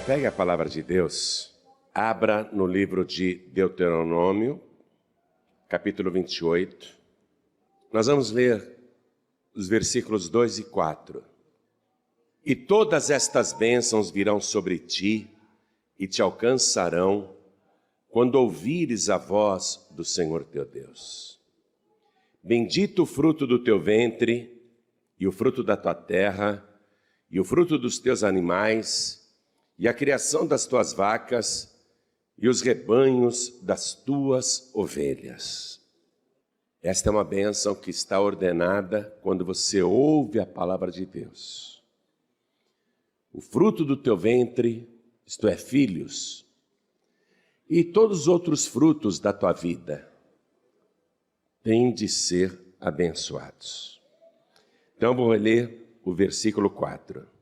Pegue a palavra de Deus, abra no livro de Deuteronômio, capítulo 28. Nós vamos ler os versículos 2 e 4. E todas estas bênçãos virão sobre ti e te alcançarão quando ouvires a voz do Senhor teu Deus. Bendito o fruto do teu ventre e o fruto da tua terra e o fruto dos teus animais e a criação das tuas vacas e os rebanhos das tuas ovelhas. Esta é uma bênção que está ordenada quando você ouve a palavra de Deus. O fruto do teu ventre, isto é, filhos, e todos os outros frutos da tua vida têm de ser abençoados. Então vou ler o versículo 4.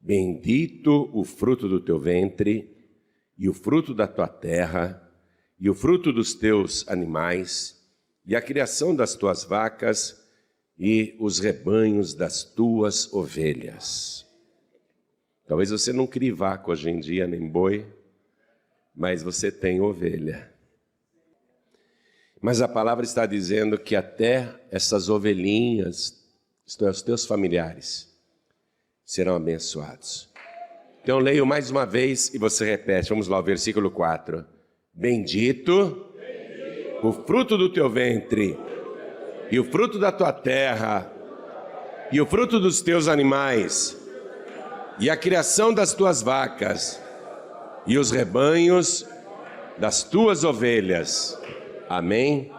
Bendito o fruto do teu ventre, e o fruto da tua terra, e o fruto dos teus animais, e a criação das tuas vacas, e os rebanhos das tuas ovelhas. Talvez você não crie vaca hoje em dia, nem boi, mas você tem ovelha. Mas a palavra está dizendo que até essas ovelhinhas, isto é, os teus familiares, serão abençoados. Então leio mais uma vez e você repete. Vamos lá, o versículo 4. Bendito o fruto do teu ventre, e o fruto da tua terra, e o fruto dos teus animais, e a criação das tuas vacas, e os rebanhos das tuas ovelhas. Amém?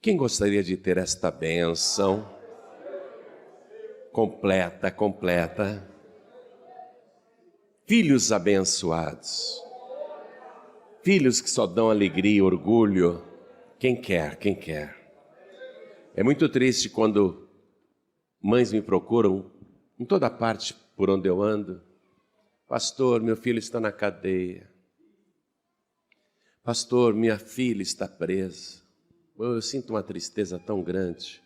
Quem gostaria de ter esta bênção? Completa. Filhos abençoados. Filhos que só dão alegria e orgulho. Quem quer? É muito triste quando mães me procuram em toda parte por onde eu ando. Pastor, meu filho está na cadeia. Pastor, minha filha está presa. Eu sinto uma tristeza tão grande.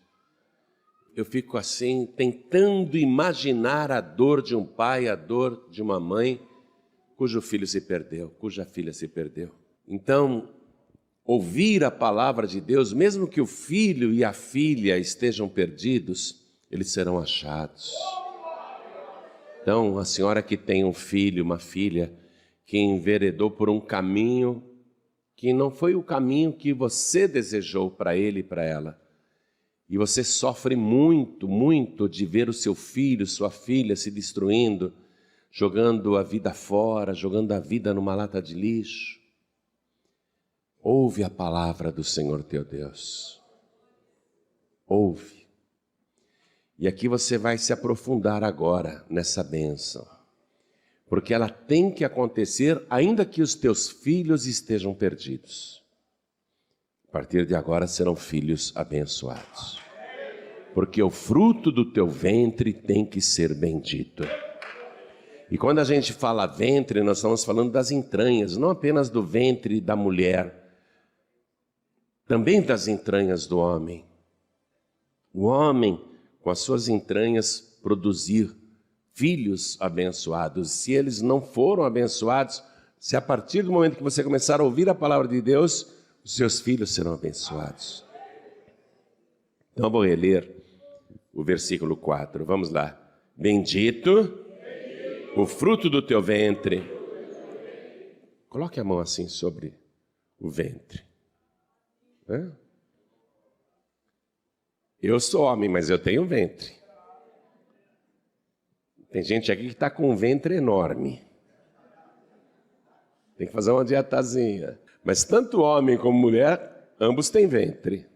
Eu fico assim, tentando imaginar a dor de um pai, a dor de uma mãe, cujo filho se perdeu, cuja filha se perdeu. Então, ouvir a palavra de Deus, mesmo que o filho e a filha estejam perdidos, eles serão achados. Então, a senhora que tem um filho, uma filha, que enveredou por um caminho que não foi o caminho que você desejou para ele e para ela, e você sofre muito de ver o seu filho, sua filha se destruindo, jogando a vida fora, jogando a vida numa lata de lixo. Ouve a palavra do Senhor teu Deus. Ouve. E aqui você vai se aprofundar agora nessa bênção, porque ela tem que acontecer ainda que os teus filhos estejam perdidos. A partir de agora serão filhos abençoados, porque o fruto do teu ventre tem que ser bendito. E quando a gente fala ventre, nós estamos falando das entranhas, não apenas do ventre da mulher, também das entranhas do homem. O homem, com as suas entranhas, produzir filhos abençoados. Se eles não foram abençoados, se a partir do momento que você começar a ouvir a palavra de Deus, os seus filhos serão abençoados. Então, eu vou reler o versículo 4. Vamos lá. Bendito o fruto do teu ventre. Coloque a mão assim sobre o ventre. Eu sou homem, mas eu tenho ventre. Tem gente aqui que está com um ventre enorme. Tem que fazer uma dietazinha. Mas tanto homem como mulher, ambos têm ventre.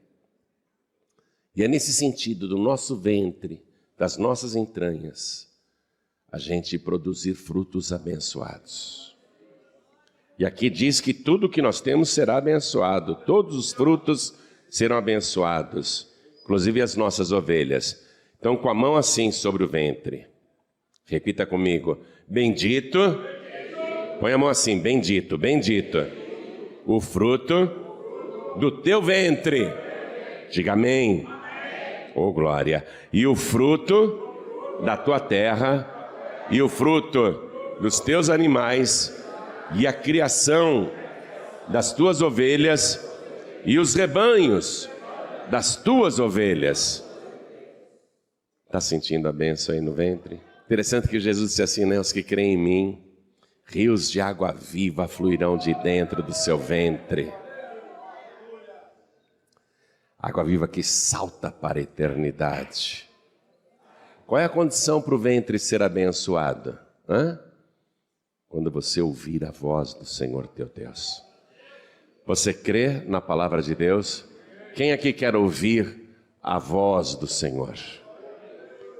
E é nesse sentido do nosso ventre, das nossas entranhas, a gente produzir frutos abençoados. E aqui diz que tudo que nós temos será abençoado. Todos os frutos serão abençoados, inclusive as nossas ovelhas. Então, com a mão assim sobre o ventre, repita comigo. Bendito. Põe a mão assim, bendito. O fruto do teu ventre. Diga amém. Oh, glória. E o fruto da tua terra, e o fruto dos teus animais e a criação das tuas ovelhas e os rebanhos das tuas ovelhas. Está sentindo a bênção aí no ventre? Interessante que Jesus disse assim, né? Os que creem em mim, rios de água viva fluirão de dentro do seu ventre. Água viva que salta para a eternidade. Qual é a condição para o ventre ser abençoado? Quando você ouvir a voz do Senhor teu Deus. Você crê na palavra de Deus? Quem aqui quer ouvir a voz do Senhor?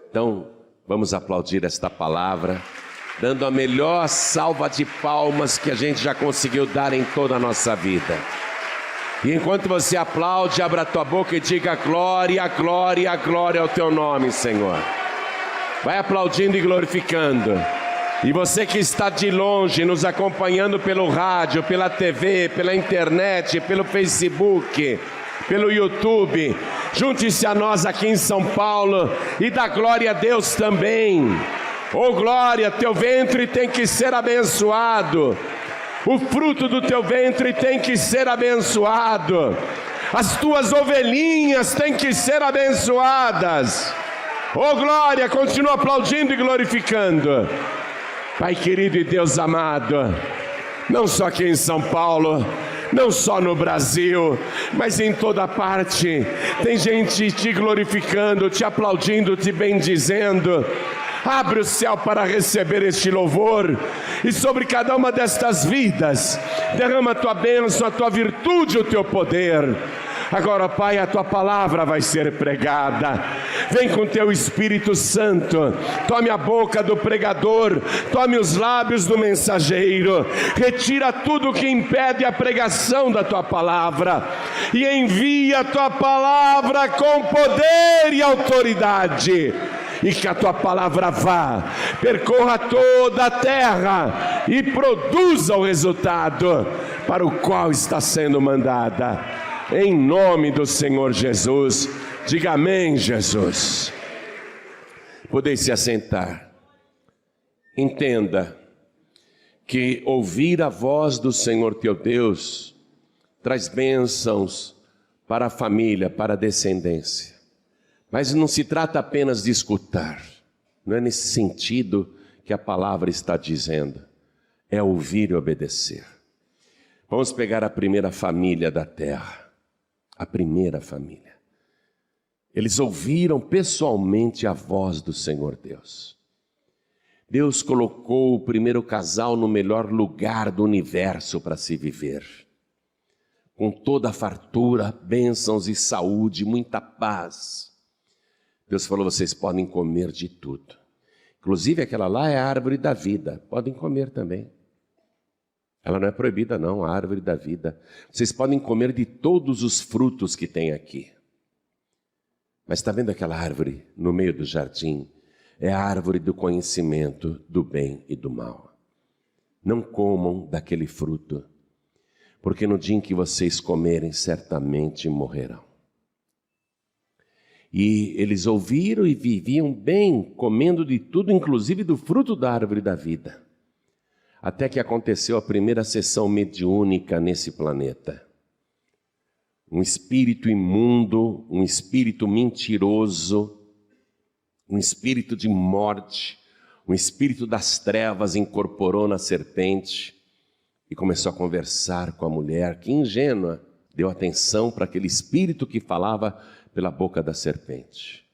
Então, vamos aplaudir esta palavra, dando a melhor salva de palmas que a gente já conseguiu dar em toda a nossa vida. E enquanto você aplaude, abra a tua boca e diga glória, glória, glória ao teu nome, Senhor. Vai aplaudindo e glorificando. E você que está de longe, nos acompanhando pelo rádio, pela TV, pela internet, pelo Facebook, pelo YouTube, junte-se a nós aqui em São Paulo e dá glória a Deus também. Oh glória, teu ventre tem que ser abençoado. O fruto do teu ventre tem que ser abençoado. As tuas ovelhinhas têm que ser abençoadas. Oh glória, continua aplaudindo e glorificando. Pai querido e Deus amado, não só aqui em São Paulo, não só no Brasil, mas em toda parte, tem gente te glorificando, te aplaudindo, te bendizendo. Abre o céu para receber este louvor, e sobre cada uma destas vidas, derrama a tua bênção, a tua virtude, o teu poder. Agora, Pai, a tua palavra vai ser pregada. Vem com teu Espírito Santo, tome a boca do pregador, tome os lábios do mensageiro, retira tudo que impede a pregação da tua palavra, e envia a tua palavra com poder e autoridade. E que a tua palavra vá, percorra toda a terra e produza o resultado para o qual está sendo mandada. Em nome do Senhor Jesus, diga amém, Jesus. Podeis se assentar. Entenda que ouvir a voz do Senhor teu Deus traz bênçãos para a família, para a descendência. Mas não se trata apenas de escutar, não é nesse sentido que a palavra está dizendo, é ouvir e obedecer. Vamos pegar a primeira família da terra, a primeira família. Eles ouviram pessoalmente a voz do Senhor Deus. Deus colocou o primeiro casal no melhor lugar do universo para se viver, com toda a fartura, bênçãos e saúde, muita paz. Deus falou, vocês podem comer de tudo. Inclusive aquela lá é a árvore da vida, podem comer também. Ela não é proibida não, a árvore da vida. Vocês podem comer de todos os frutos que tem aqui. Mas está vendo aquela árvore no meio do jardim? É a árvore do conhecimento do bem e do mal. Não comam daquele fruto, porque no dia em que vocês comerem, certamente morrerão. E eles ouviram e viviam bem, comendo de tudo, inclusive do fruto da árvore da vida. Até que aconteceu a primeira sessão mediúnica nesse planeta. Um espírito imundo, um espírito mentiroso, um espírito de morte, um espírito das trevas incorporou na serpente e começou a conversar com a mulher, que ingênua, deu atenção para aquele espírito que falava pela boca da serpente.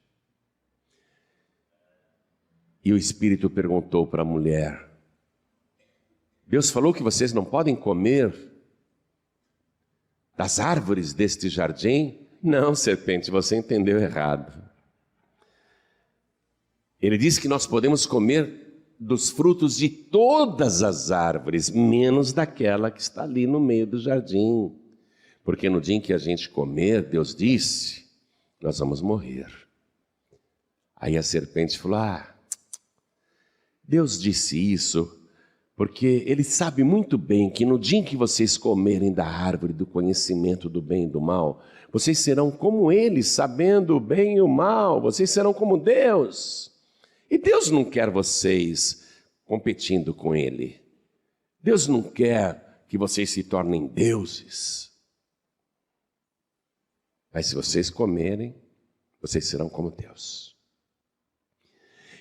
E o espírito perguntou para a mulher, Deus falou que vocês não podem comer das árvores deste jardim? Não, serpente, você entendeu errado. Ele disse que nós podemos comer dos frutos de todas as árvores, menos daquela que está ali no meio do jardim. Porque no dia em que a gente comer, Deus disse, nós vamos morrer. Aí a serpente falou, Deus disse isso porque Ele sabe muito bem que no dia em que vocês comerem da árvore do conhecimento do bem e do mal, vocês serão como Ele, sabendo o bem e o mal, vocês serão como Deus. E Deus não quer vocês competindo com Ele. Deus não quer que vocês se tornem deuses. Mas se vocês comerem, vocês serão como Deus.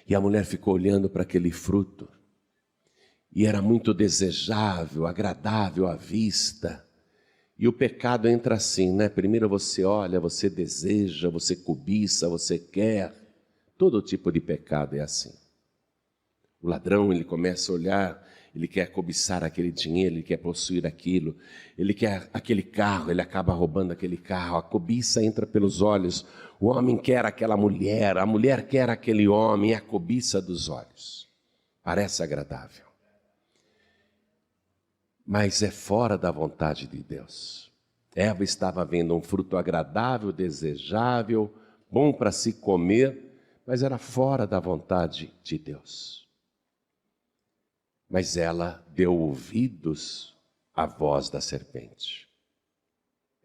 E a mulher ficou olhando para aquele fruto. E era muito desejável, agradável à vista. E o pecado entra assim, né? Primeiro você olha, você deseja, você cobiça, você quer. Todo tipo de pecado é assim. O ladrão, ele começa a olhar, ele quer cobiçar aquele dinheiro, ele quer possuir aquilo. Ele quer aquele carro, ele acaba roubando aquele carro. A cobiça entra pelos olhos. O homem quer aquela mulher, a mulher quer aquele homem. É a cobiça dos olhos. Parece agradável. Mas é fora da vontade de Deus. Eva estava vendo um fruto agradável, desejável, bom para se comer, mas era fora da vontade de Deus. Mas ela deu ouvidos à voz da serpente.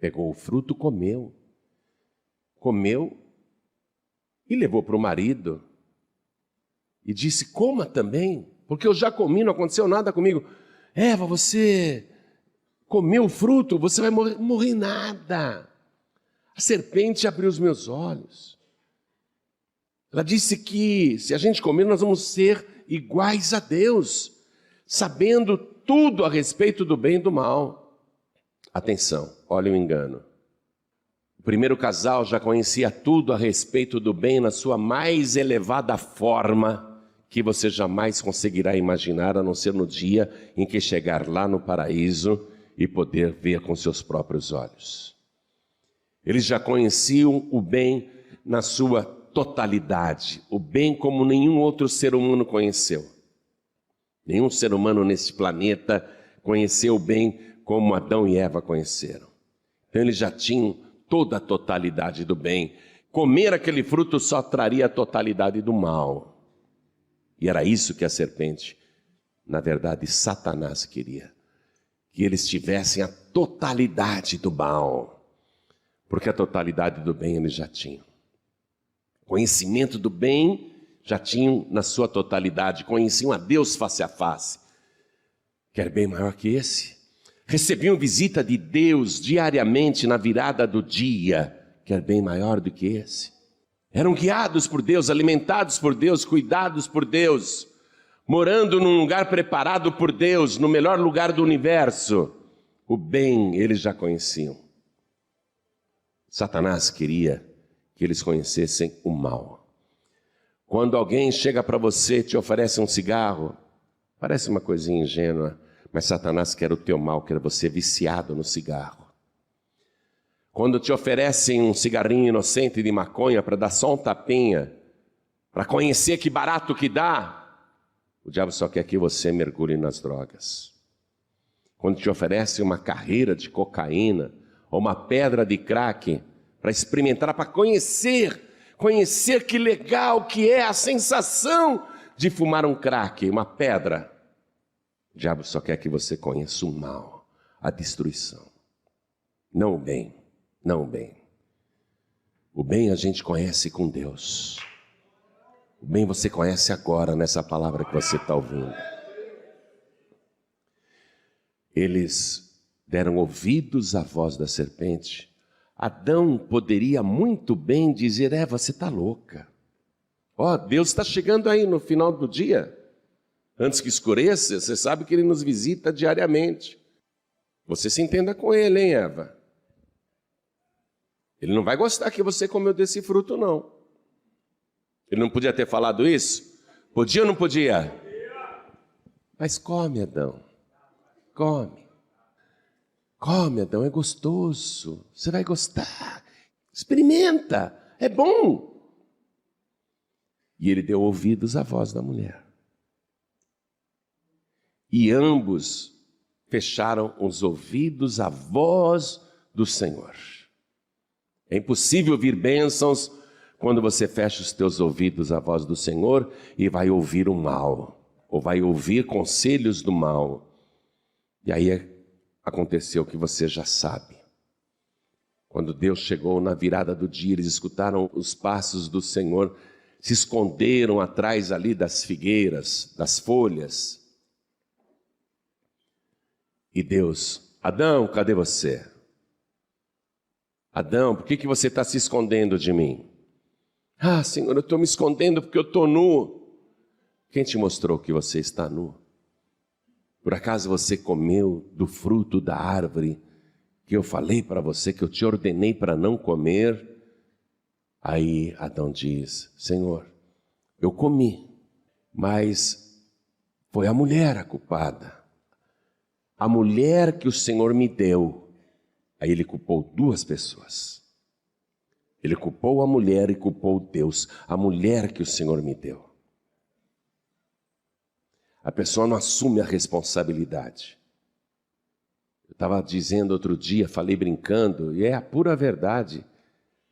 Pegou o fruto, comeu e levou para o marido. E disse, coma também, porque eu já comi, não aconteceu nada comigo. Eva, você comeu o fruto, você vai morrer nada. A serpente abriu os meus olhos. Ela disse que se a gente comer, nós vamos ser iguais a Deus, sabendo tudo a respeito do bem e do mal. Atenção, olha o engano. O primeiro casal já conhecia tudo a respeito do bem na sua mais elevada forma, que você jamais conseguirá imaginar, a não ser no dia em que chegar lá no paraíso e poder ver com seus próprios olhos. Eles já conheciam o bem na sua totalidade, o bem como nenhum outro ser humano conheceu. Nenhum ser humano neste planeta conheceu o bem como Adão e Eva conheceram. Então eles já tinham toda a totalidade do bem. Comer aquele fruto só traria a totalidade do mal. E era isso que a serpente, na verdade, Satanás queria. Que eles tivessem a totalidade do mal. Porque a totalidade do bem eles já tinham. Conhecimento do bem já tinham na sua totalidade. Conheciam a Deus face a face. Quer bem maior que esse? Recebiam visita de Deus diariamente na virada do dia. Quer bem maior do que esse? Eram guiados por Deus, alimentados por Deus, cuidados por Deus, morando num lugar preparado por Deus, no melhor lugar do universo. O bem eles já conheciam. Satanás queria que eles conhecessem o mal. Quando alguém chega para você e te oferece um cigarro, parece uma coisinha ingênua, mas Satanás quer o teu mal, quer você viciado no cigarro. Quando te oferecem um cigarrinho inocente de maconha para dar só um tapinha, para conhecer que barato que dá, o diabo só quer que você mergulhe nas drogas. Quando te oferecem uma carreira de cocaína ou uma pedra de crack para experimentar, para conhecer que legal que é a sensação de fumar um crack, uma pedra, o diabo só quer que você conheça o mal, a destruição, não o bem. Não o bem. O bem a gente conhece com Deus. O bem você conhece agora nessa palavra que você está ouvindo. Eles deram ouvidos à voz da serpente. Adão poderia muito bem dizer, Eva, você está louca. Ó, Deus está chegando aí no final do dia. Antes que escureça, você sabe que Ele nos visita diariamente. Você se entenda com Ele, hein, Eva? Ele não vai gostar que você comeu desse fruto, não. Ele não podia ter falado isso? Podia ou não podia? Mas come, Adão. Come. Come, Adão, é gostoso. Você vai gostar. Experimenta, é bom. E ele deu ouvidos à voz da mulher. E ambos fecharam os ouvidos à voz do Senhor. É impossível ouvir bênçãos quando você fecha os teus ouvidos à voz do Senhor e vai ouvir o mal, ou vai ouvir conselhos do mal. E aí aconteceu o que você já sabe. Quando Deus chegou na virada do dia, eles escutaram os passos do Senhor se esconderam atrás ali das figueiras, das folhas. E Deus: Adão, cadê você? Adão, por que você está se escondendo de mim? Ah, Senhor, eu estou me escondendo porque eu estou nu. Quem te mostrou que você está nu? Por acaso você comeu do fruto da árvore que eu falei para você, que eu te ordenei para não comer? Aí Adão diz: Senhor, eu comi, mas foi a mulher a culpada. A mulher que o Senhor me deu. Aí ele culpou duas pessoas. Ele culpou a mulher e culpou Deus. A mulher que o Senhor me deu. A pessoa não assume a responsabilidade. Eu estava dizendo outro dia, falei brincando, e é a pura verdade.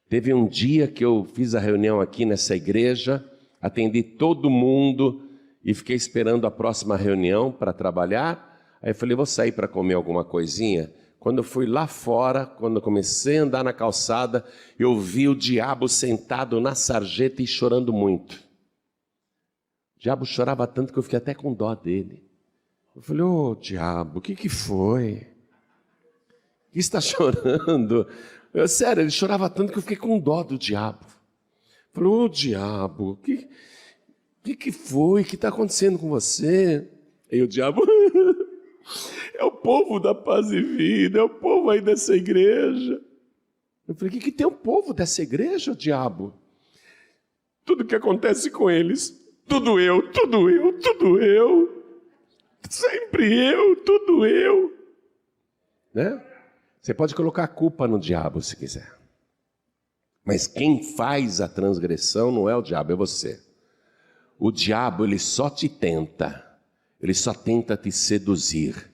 Teve um dia que eu fiz a reunião aqui nessa igreja, atendi todo mundo e fiquei esperando a próxima reunião para trabalhar. Aí eu falei, vou sair para comer alguma coisinha. Quando eu fui lá fora, quando eu comecei a andar na calçada, eu vi o diabo sentado na sarjeta e chorando muito. O diabo chorava tanto que eu fiquei até com dó dele. Eu falei, ô diabo, o que foi? O que está chorando? Sério, ele chorava tanto que eu fiquei com dó do diabo. Eu falei, ô diabo, o que foi? O que está acontecendo com você? Aí o diabo... É o povo da paz e vida, é o povo aí dessa igreja. Eu falei, o que tem o povo dessa igreja, diabo? Tudo que acontece com eles, tudo eu. Sempre eu, tudo eu. Né? Você pode colocar a culpa no diabo se quiser. Mas quem faz a transgressão não é o diabo, é você. O diabo, ele só te tenta. Ele só tenta te seduzir.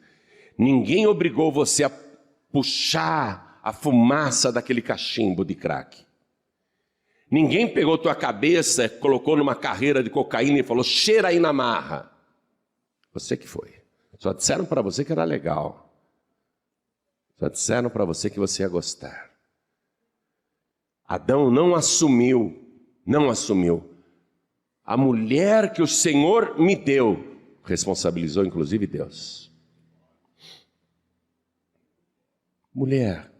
Ninguém obrigou você a puxar a fumaça daquele cachimbo de crack. Ninguém pegou tua cabeça, colocou numa carreira de cocaína e falou, cheira aí na marra. Você que foi. Só disseram para você que era legal. Só disseram para você que você ia gostar. Adão não assumiu. A mulher que o Senhor me deu, responsabilizou inclusive Deus. Mulher,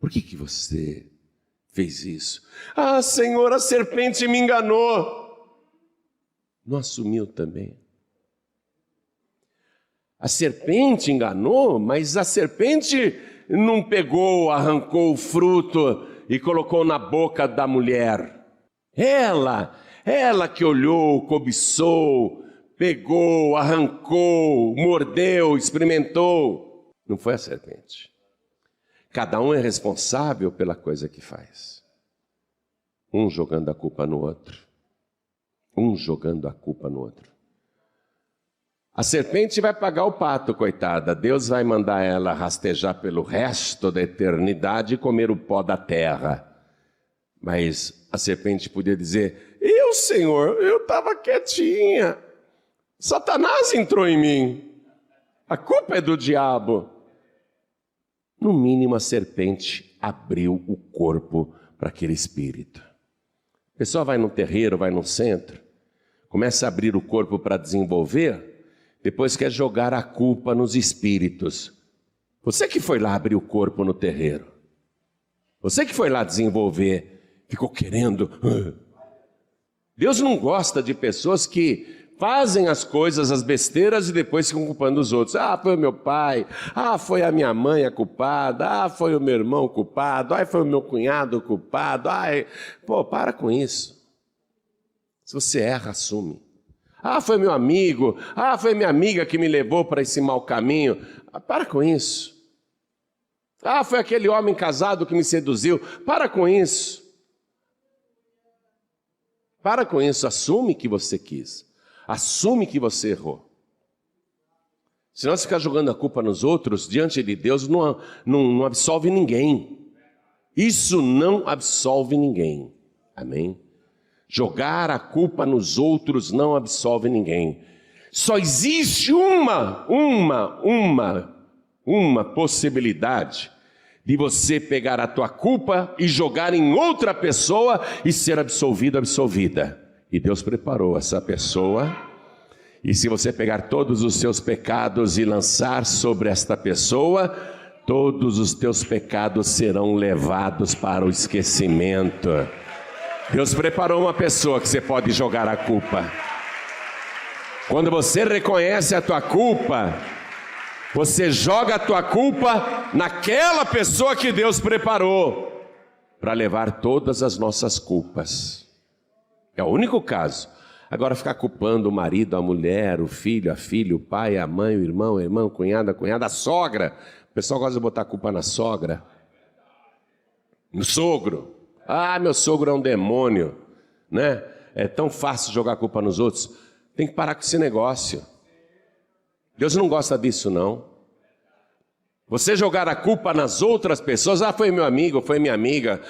por que você fez isso? Ah, Senhor, a serpente me enganou. Não assumiu também? A serpente enganou, mas a serpente não pegou, arrancou o fruto e colocou na boca da mulher. Ela que olhou, cobiçou, pegou, arrancou, mordeu, experimentou. Não foi a serpente. Cada um é responsável pela coisa que faz. Um jogando a culpa no outro. A serpente vai pagar o pato, coitada. Deus vai mandar ela rastejar pelo resto da eternidade e comer o pó da terra. Mas a serpente podia dizer, Senhor, eu estava quietinha. Satanás entrou em mim. A culpa é do diabo. No mínimo, a serpente abriu o corpo para aquele espírito. A pessoa vai no terreiro, vai no centro, começa a abrir o corpo para desenvolver, depois quer jogar a culpa nos espíritos. Você que foi lá abrir o corpo no terreiro. Você que foi lá desenvolver, ficou querendo. Deus não gosta de pessoas que fazem as coisas, as besteiras, e depois ficam culpando os outros. Ah, foi o meu pai. Ah, foi a minha mãe a culpada. Ah, foi o meu irmão culpado. Ah, foi o meu cunhado culpado. Para com isso. Se você erra, assume. Ah, foi meu amigo. Ah, foi minha amiga que me levou para esse mau caminho. Para com isso. Ah, foi aquele homem casado que me seduziu. Para com isso. Para com isso. Assume que você quis. Assume que você errou. Se nós ficar jogando a culpa nos outros, diante de Deus, não absolve ninguém. Isso não absolve ninguém. Amém? Jogar a culpa nos outros não absolve ninguém. Só existe uma possibilidade de você pegar a tua culpa e jogar em outra pessoa e ser absolvido, absolvida. E Deus preparou essa pessoa. E se você pegar todos os seus pecados e lançar sobre esta pessoa, todos os teus pecados serão levados para o esquecimento. Deus preparou uma pessoa que você pode jogar a culpa. Quando você reconhece a tua culpa, você joga a tua culpa naquela pessoa que Deus preparou para levar todas as nossas culpas. É o único caso. Agora ficar culpando o marido, a mulher, o filho, a filha, o pai, a mãe, o irmão, a cunhada, a sogra. O pessoal gosta de botar a culpa na sogra. No sogro. Ah, meu sogro é um demônio, né? É tão fácil jogar a culpa nos outros. Tem que parar com esse negócio. Deus não gosta disso, não. Você jogar a culpa nas outras pessoas, foi meu amigo, foi minha amiga,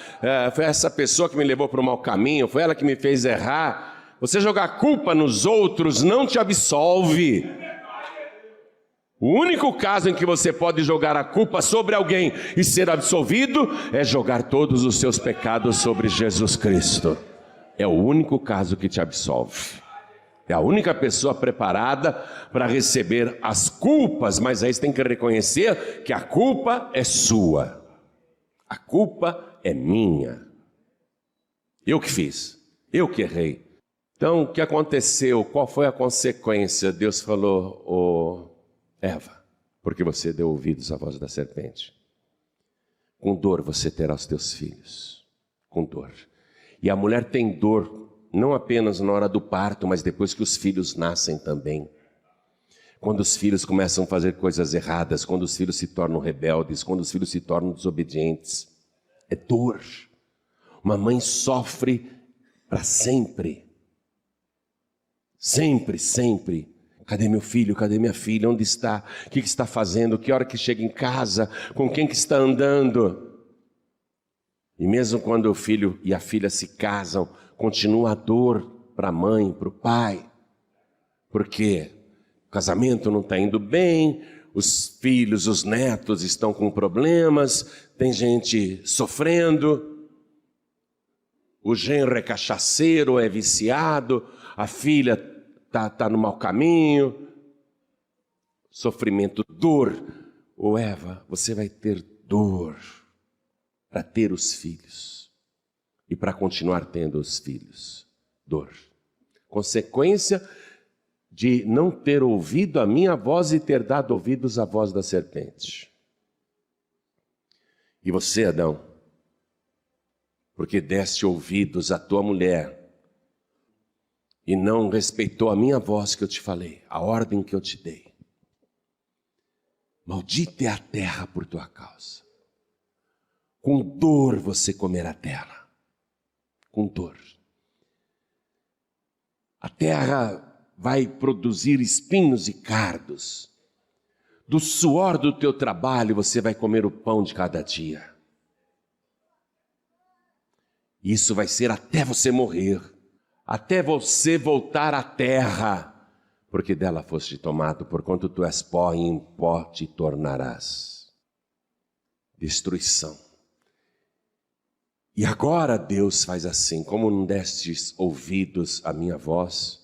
foi essa pessoa que me levou para o mau caminho, foi ela que me fez errar. Você jogar a culpa nos outros não te absolve. O único caso em que você pode jogar a culpa sobre alguém e ser absolvido é jogar todos os seus pecados sobre Jesus Cristo. É o único caso que te absolve. É a única pessoa preparada para receber as culpas, mas aí você tem que reconhecer que a culpa é sua. A culpa é minha. Eu que fiz, eu que errei. Então, o que aconteceu? Qual foi a consequência? Deus falou, Eva, porque você deu ouvidos à voz da serpente. Com dor você terá os teus filhos. Com dor. E a mulher tem dor, não apenas na hora do parto, mas depois que os filhos nascem também. Quando os filhos começam a fazer coisas erradas, quando os filhos se tornam rebeldes, quando os filhos se tornam desobedientes. É dor. Uma mãe sofre para sempre. Sempre, sempre. Cadê meu filho? Cadê minha filha? Onde está? O que está fazendo? Que hora que chega em casa? Com quem que está andando? E mesmo quando o filho e a filha se casam, continua a dor para a mãe, para o pai. Porque o casamento não está indo bem, os filhos, os netos estão com problemas, tem gente sofrendo, o genro é cachaceiro, é viciado, a filha está no mau caminho, sofrimento, dor. Eva, você vai ter dor para ter os filhos e para continuar tendo os filhos. Dor. Consequência de não ter ouvido a minha voz e ter dado ouvidos à voz da serpente. E você, Adão, porque deste ouvidos à tua mulher e não respeitou a minha voz que eu te falei, a ordem que eu te dei. Maldita é a terra por tua causa. Com dor você comerá a terra. Com dor. A terra vai produzir espinhos e cardos. Do suor do teu trabalho você vai comer o pão de cada dia. Isso vai ser até você morrer. Até você voltar à terra, porque dela foste tomado, porquanto tu és pó e em pó te tornarás. Destruição. E agora Deus faz assim, como não destes ouvidos à minha voz,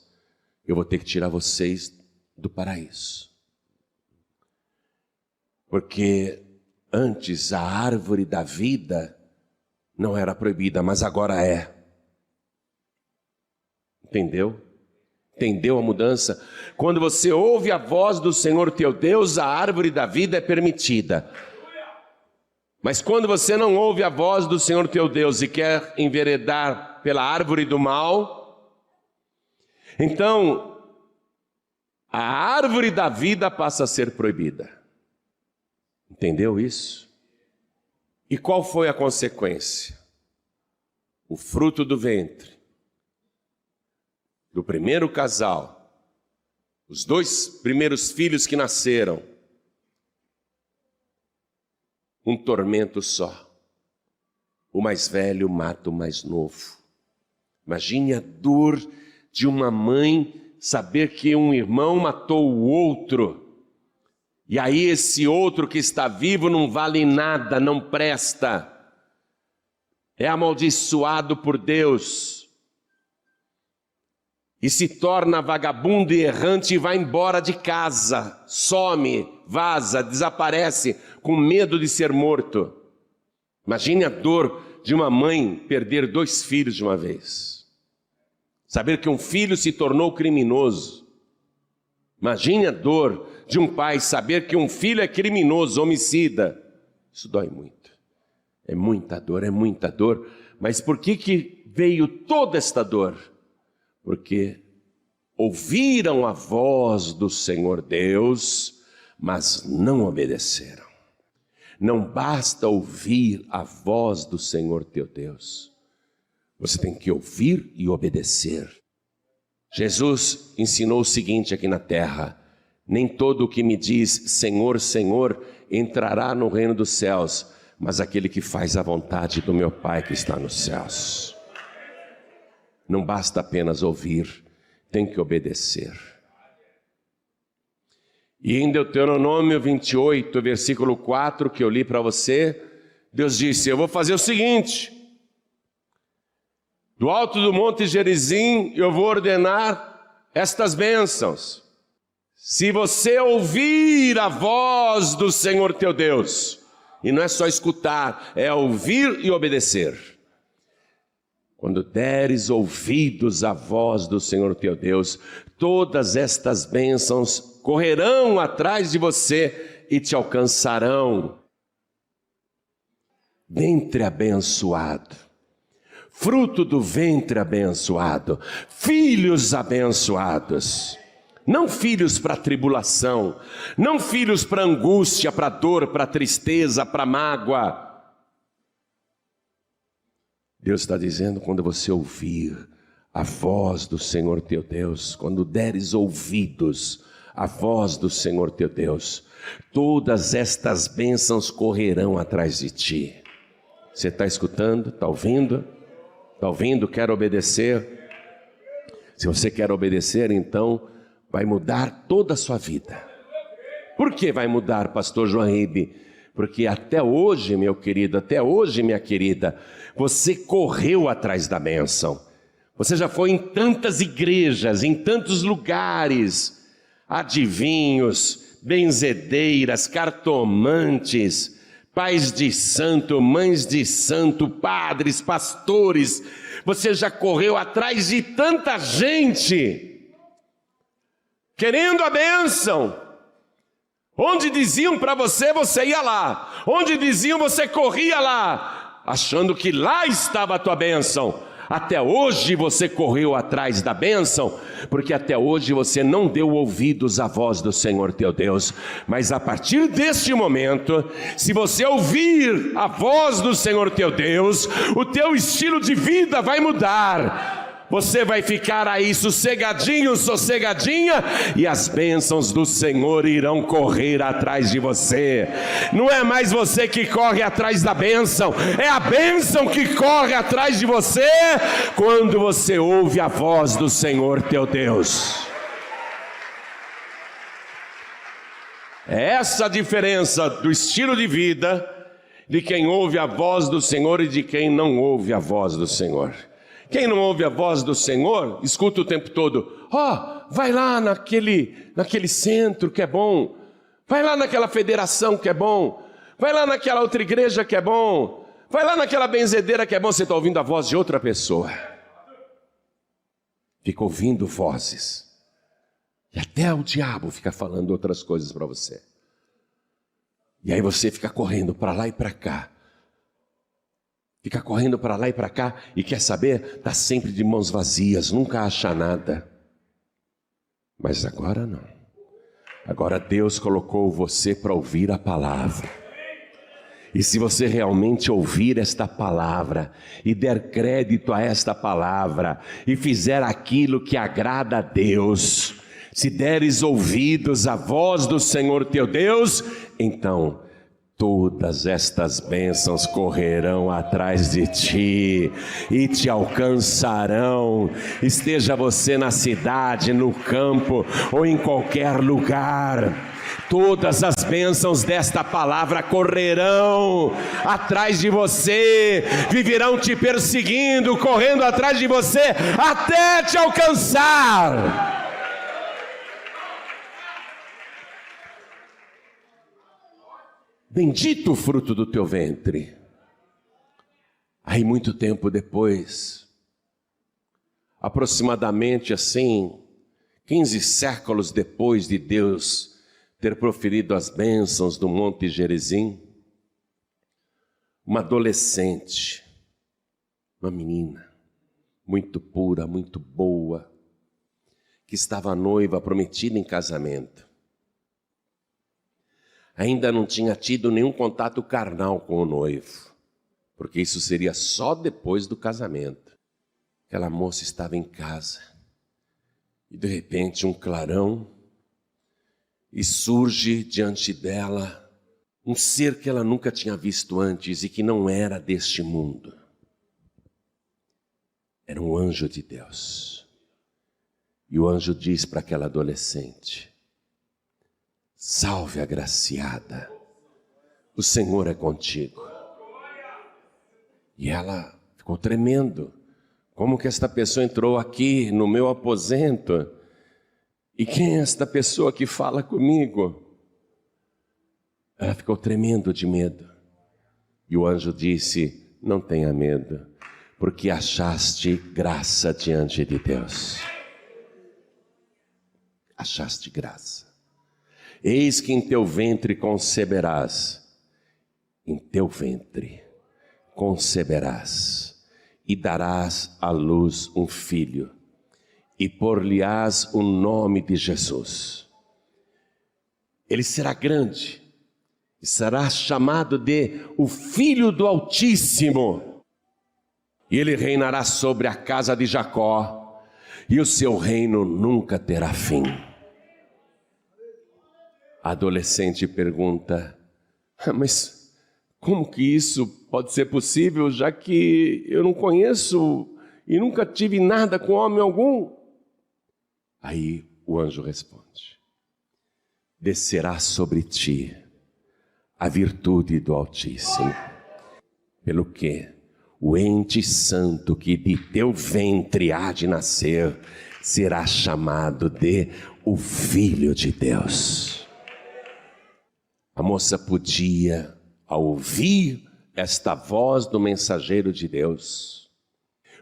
eu vou ter que tirar vocês do paraíso. Porque antes a árvore da vida não era proibida, mas agora é. Entendeu? Entendeu a mudança? Quando você ouve a voz do Senhor teu Deus, a árvore da vida é permitida. Mas quando você não ouve a voz do Senhor teu Deus e quer enveredar pela árvore do mal, então a árvore da vida passa a ser proibida. Entendeu isso? E qual foi a consequência? O fruto do ventre do primeiro casal, os 2 primeiros filhos que nasceram, um tormento só. O mais velho mata o mais novo. Imagine a dor de uma mãe saber que um irmão matou o outro E aí esse outro que está vivo não vale nada, não presta. É amaldiçoado por Deus. E se torna vagabundo e errante e vai embora de casa. Some, vaza, desaparece, com medo de ser morto. Imagine a dor de uma mãe perder 2 filhos de uma vez. Saber que um filho se tornou criminoso. Imagine a dor de um pai saber que um filho é criminoso, homicida. Isso dói muito. É muita dor. Mas por que veio toda esta dor? Porque ouviram a voz do Senhor Deus, mas não obedeceram. Não basta ouvir a voz do Senhor teu Deus. Você tem que ouvir e obedecer. Jesus ensinou o seguinte aqui na terra: nem todo o que me diz Senhor, Senhor entrará no reino dos céus, mas aquele que faz a vontade do meu Pai que está nos céus. Não basta apenas ouvir, tem que obedecer. E em Deuteronômio 28, versículo 4, que eu li para você, Deus disse: eu vou fazer o seguinte: do alto do monte Gerizim eu vou ordenar estas bênçãos. Se você ouvir a voz do Senhor teu Deus, e não é só escutar, é ouvir e obedecer. Quando deres ouvidos à voz do Senhor teu Deus, todas estas bênçãos correrão atrás de você e te alcançarão. Ventre abençoado, fruto do ventre abençoado, filhos abençoados. Não filhos para tribulação, não filhos para angústia, para dor, para tristeza, para mágoa. Deus está dizendo: quando você ouvir a voz do Senhor teu Deus, quando deres ouvidos à voz do Senhor teu Deus, todas estas bênçãos correrão atrás de ti. Você está escutando? Está ouvindo? Está ouvindo? Quer obedecer? Se você quer obedecer, então vai mudar toda a sua vida. Por que vai mudar, pastor João Ribe? Porque até hoje, meu querido, até hoje, minha querida, você correu atrás da bênção. Você já foi em tantas igrejas, em tantos lugares, adivinhos, benzedeiras, cartomantes, pais de santo, mães de santo, padres, pastores. Você já correu atrás de tanta gente, querendo a bênção. Onde diziam para você, você ia lá. Onde diziam, você corria lá, achando que lá estava a tua bênção. Até hoje você correu atrás da bênção, porque até hoje você não deu ouvidos à voz do Senhor teu Deus. Mas a partir deste momento, se você ouvir a voz do Senhor teu Deus, o teu estilo de vida vai mudar. Você vai ficar aí sossegadinho, sossegadinha, e as bênçãos do Senhor irão correr atrás de você. Não é mais você que corre atrás da bênção, é a bênção que corre atrás de você, quando você ouve a voz do Senhor teu Deus. É essa a diferença do estilo de vida de quem ouve a voz do Senhor e de quem não ouve a voz do Senhor. Quem não ouve a voz do Senhor, escuta o tempo todo: vai lá naquele centro que é bom, vai lá naquela federação que é bom, vai lá naquela outra igreja que é bom, vai lá naquela benzedeira que é bom. Você está ouvindo a voz de outra pessoa. Fica ouvindo vozes. E até o diabo fica falando outras coisas para você. E aí você fica correndo para lá e para cá. Fica correndo para lá e para cá e quer saber? Está sempre de mãos vazias, nunca acha nada. Mas agora não. Agora Deus colocou você para ouvir a palavra. E se você realmente ouvir esta palavra e der crédito a esta palavra e fizer aquilo que agrada a Deus, se deres ouvidos à voz do Senhor teu Deus, então todas estas bênçãos correrão atrás de ti e te alcançarão. Esteja você na cidade, no campo ou em qualquer lugar, todas as bênçãos desta palavra correrão atrás de você, viverão te perseguindo, correndo atrás de você até te alcançar. Bendito o fruto do teu ventre. Aí muito tempo depois, aproximadamente assim, 15 séculos depois de Deus ter proferido as bênçãos do Monte Gerizim, uma adolescente, uma menina, muito pura, muito boa, que estava noiva, prometida em casamento, ainda não tinha tido nenhum contato carnal com o noivo, porque isso seria só depois do casamento. Aquela moça estava em casa, e de repente um clarão, e surge diante dela um ser que ela nunca tinha visto antes e que não era deste mundo. Era um anjo de Deus. E o anjo diz para aquela adolescente: salve, agraciada, o Senhor é contigo. E ela ficou tremendo. Como que esta pessoa entrou aqui no meu aposento? E quem é esta pessoa que fala comigo? Ela ficou tremendo de medo. E o anjo disse: não tenha medo, porque achaste graça diante de Deus. Achaste graça. Eis que em teu ventre conceberás, em teu ventre conceberás, e darás à luz um filho, e por-lhe-ás o nome de Jesus. Ele será grande, e será chamado de o Filho do Altíssimo, e ele reinará sobre a casa de Jacó, e o seu reino nunca terá fim. A adolescente pergunta: mas como que isso pode ser possível, já que eu não conheço e nunca tive nada com homem algum? Aí o anjo responde: descerá sobre ti a virtude do Altíssimo, pelo que o ente santo que de teu ventre há de nascer será chamado de o Filho de Deus. A moça podia, ao ouvir esta voz do mensageiro de Deus,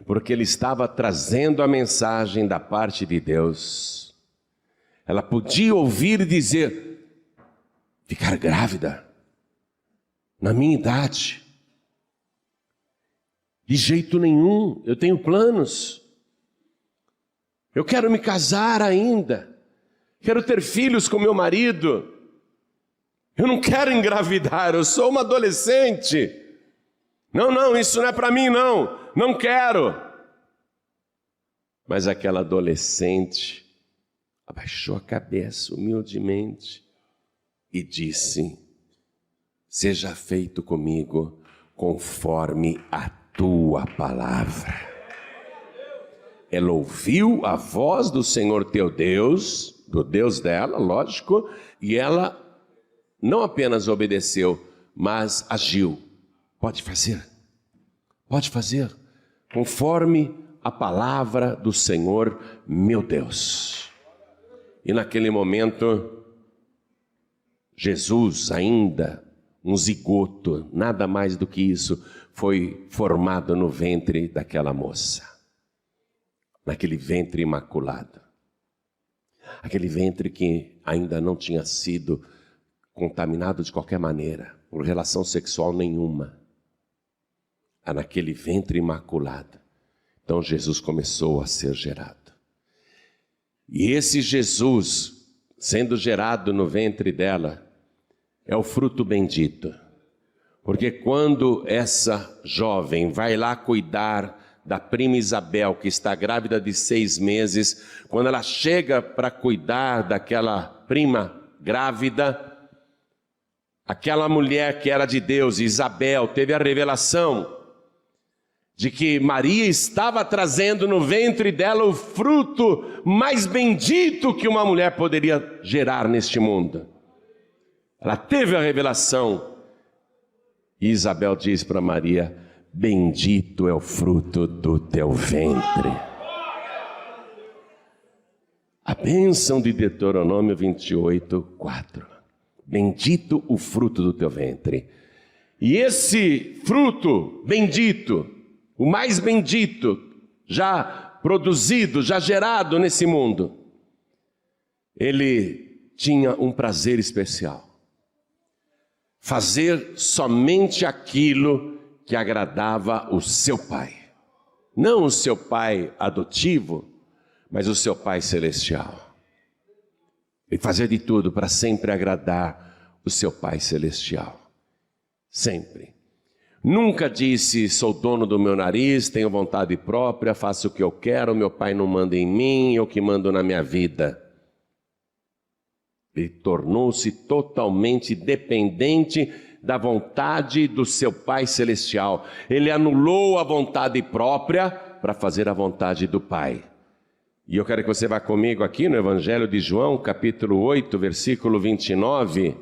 porque ele estava trazendo a mensagem da parte de Deus, ela podia ouvir e dizer: ficar grávida na minha idade? De jeito nenhum, eu tenho planos, eu quero me casar ainda, quero ter filhos com meu marido, eu não quero engravidar, eu sou uma adolescente. Não, isso não é para mim, não quero. Mas aquela adolescente abaixou a cabeça humildemente e disse: seja feito comigo conforme a tua palavra. Ela ouviu a voz do Senhor teu Deus, do Deus dela, lógico, e ela não apenas obedeceu, mas agiu. Pode fazer, conforme a palavra do Senhor meu Deus. E naquele momento, Jesus, ainda um zigoto, nada mais do que isso, foi formado no ventre daquela moça, naquele ventre imaculado, aquele ventre que ainda não tinha sido contaminado de qualquer maneira, por relação sexual nenhuma, naquele ventre imaculado. Então Jesus começou a ser gerado. E esse Jesus, sendo gerado no ventre dela, é o fruto bendito. Porque quando essa jovem vai lá cuidar da prima Isabel, que está grávida de 6 meses, quando ela chega para cuidar daquela prima grávida, aquela mulher que era de Deus, Isabel, teve a revelação de que Maria estava trazendo no ventre dela o fruto mais bendito que uma mulher poderia gerar neste mundo. Ela teve a revelação. E Isabel diz para Maria: bendito é o fruto do teu ventre. A bênção de Deuteronômio 28:4. Bendito o fruto do teu ventre. E esse fruto bendito, o mais bendito já produzido, já gerado nesse mundo, ele tinha um prazer especial. Fazer somente aquilo que agradava o seu pai. Não o seu pai adotivo, mas o seu pai celestial. E fazer de tudo para sempre agradar o seu pai celestial. Sempre. Nunca disse: sou dono do meu nariz, tenho vontade própria, faço o que eu quero, meu pai não manda em mim, eu que mando na minha vida. Ele tornou-se totalmente dependente da vontade do seu Pai Celestial. Ele anulou a vontade própria para fazer a vontade do Pai. E eu quero que você vá comigo aqui no Evangelho de João, capítulo 8, versículo 29,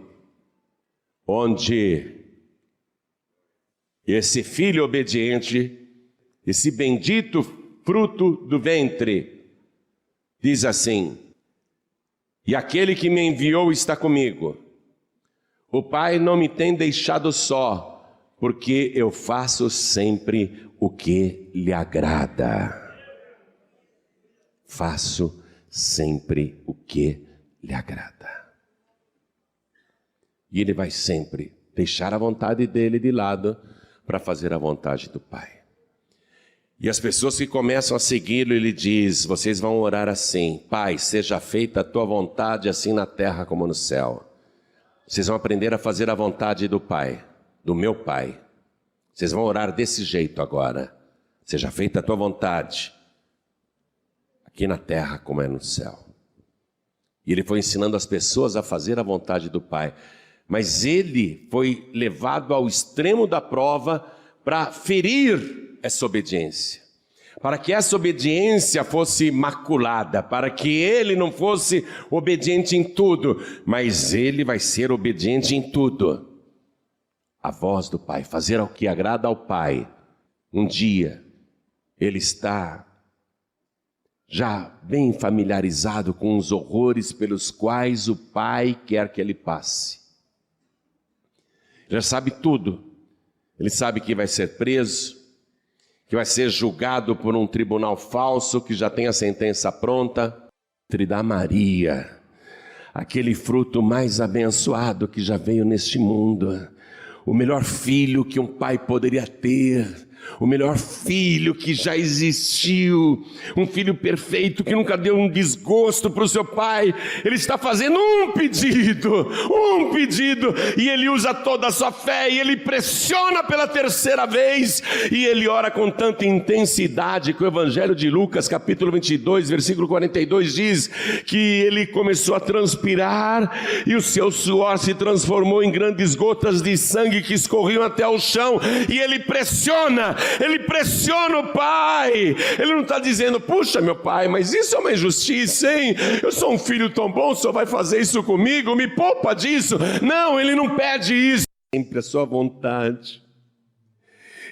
onde esse filho obediente, esse bendito fruto do ventre, diz assim: e aquele que me enviou está comigo. O Pai não me tem deixado só, porque eu faço sempre o que lhe agrada. Faço sempre o que lhe agrada. E ele vai sempre deixar a vontade dele de lado para fazer a vontade do Pai. E as pessoas que começam a segui-lo, ele diz: vocês vão orar assim: Pai, seja feita a tua vontade assim na terra como no céu. Vocês vão aprender a fazer a vontade do Pai, do meu Pai. Vocês vão orar desse jeito agora: seja feita a tua vontade aqui na terra como é no céu. E ele foi ensinando as pessoas a fazer a vontade do Pai. Mas ele foi levado ao extremo da prova para ferir essa obediência, para que essa obediência fosse maculada, para que ele não fosse obediente em tudo, mas ele vai ser obediente em tudo. A voz do Pai, fazer o que agrada ao Pai. Um dia ele está já bem familiarizado com os horrores pelos quais o Pai quer que ele passe. Já sabe tudo. Ele sabe que vai ser preso, que vai ser julgado por um tribunal falso, que já tem a sentença pronta. Entre da Maria, aquele fruto mais abençoado que já veio neste mundo, o melhor filho que um pai poderia ter, o melhor filho que já existiu, um filho perfeito que nunca deu um desgosto para o seu pai. Ele está fazendo um pedido, e ele usa toda a sua fé, e ele pressiona pela terceira vez, e ele ora com tanta intensidade que o Evangelho de Lucas, capítulo 22, versículo 42, diz que ele começou a transpirar, e o seu suor se transformou em grandes gotas de sangue que escorriam até o chão, e ele pressiona o Pai. Ele não está dizendo: puxa, meu Pai, mas isso é uma injustiça, hein? Eu sou um filho tão bom, o Senhor vai fazer isso comigo? Me poupa disso. Não, ele não pede isso. Sempre a sua vontade.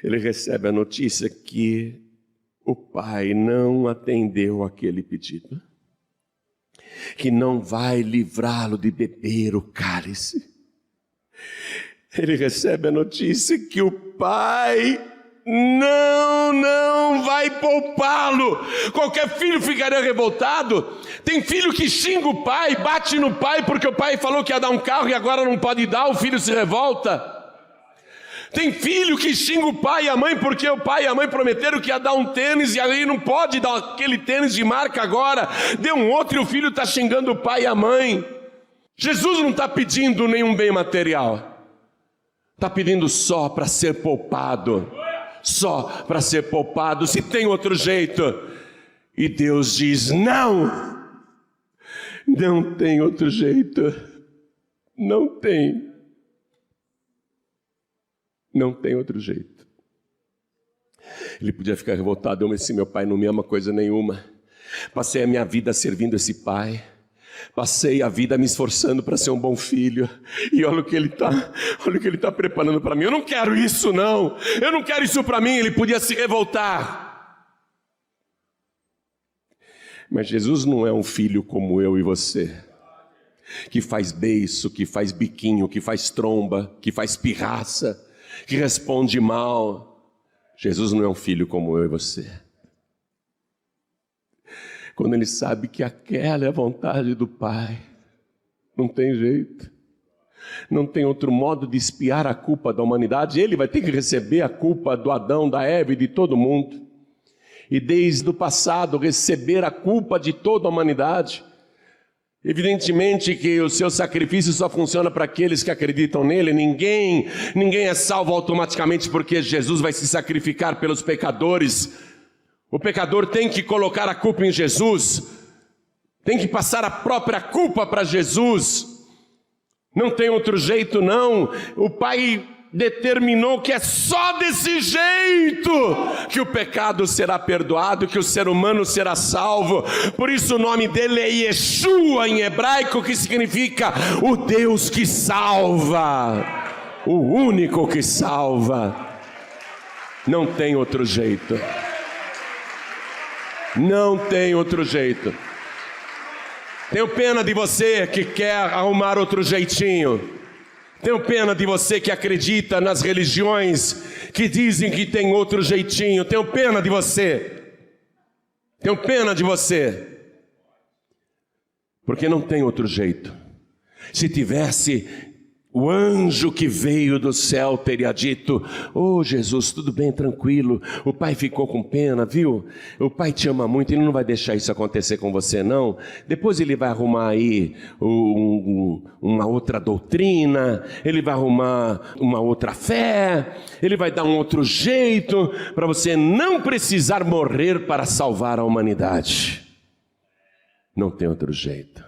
Ele recebe a notícia que o Pai não atendeu aquele pedido, que não vai livrá-lo de beber o cálice. Ele recebe a notícia que o Pai não vai poupá-lo. Qualquer filho ficaria revoltado. Tem filho que xinga o pai, bate no pai porque o pai falou que ia dar um carro e agora não pode dar, o filho se revolta. Tem filho que xinga o pai e a mãe porque o pai e a mãe prometeram que ia dar um tênis e aí não pode dar aquele tênis de marca agora, deu um outro e o filho está xingando o pai e a mãe. Jesus não está pedindo nenhum bem material, está pedindo só para ser poupado. Só para ser poupado, se tem outro jeito. E Deus diz: não tem outro jeito, não tem. Não tem outro jeito. Ele podia ficar revoltado, eu esse meu pai não me ama coisa nenhuma. Passei a minha vida servindo esse pai. Passei a vida me esforçando para ser um bom filho. E olha o que ele está preparando para mim. Eu não quero isso não. Eu não quero isso para mim. Ele podia se revoltar. Mas Jesus não é um filho como eu e você, que faz beiço, que faz biquinho, que faz tromba, que faz pirraça, que responde mal. Jesus não é um filho como eu e você. Quando ele sabe que aquela é a vontade do Pai, não tem jeito. Não tem outro modo de expiar a culpa da humanidade. Ele vai ter que receber a culpa do Adão, da Eva e de todo mundo. E desde o passado receber a culpa de toda a humanidade. Evidentemente que o seu sacrifício só funciona para aqueles que acreditam nele. Ninguém é salvo automaticamente porque Jesus vai se sacrificar pelos pecadores. O pecador tem que colocar a culpa em Jesus, tem que passar a própria culpa para Jesus. Não tem outro jeito não. O Pai determinou que é só desse jeito que o pecado será perdoado, que o ser humano será salvo. Por isso o nome dele é Yeshua em hebraico, que significa o Deus que salva, o único que salva. Não tem outro jeito. Não tem outro jeito. Tenho pena de você que quer arrumar outro jeitinho. Tenho pena de você que acredita nas religiões que dizem que tem outro jeitinho. Tenho pena de você. Tenho pena de você. Porque não tem outro jeito. Se tivesse, o anjo que veio do céu teria dito: "Oh Jesus, tudo bem, tranquilo, o Pai ficou com pena, viu? O Pai te ama muito, Ele não vai deixar isso acontecer com você não. Depois Ele vai arrumar aí uma outra doutrina, Ele vai arrumar uma outra fé, Ele vai dar um outro jeito para você não precisar morrer para salvar a humanidade." Não tem outro jeito.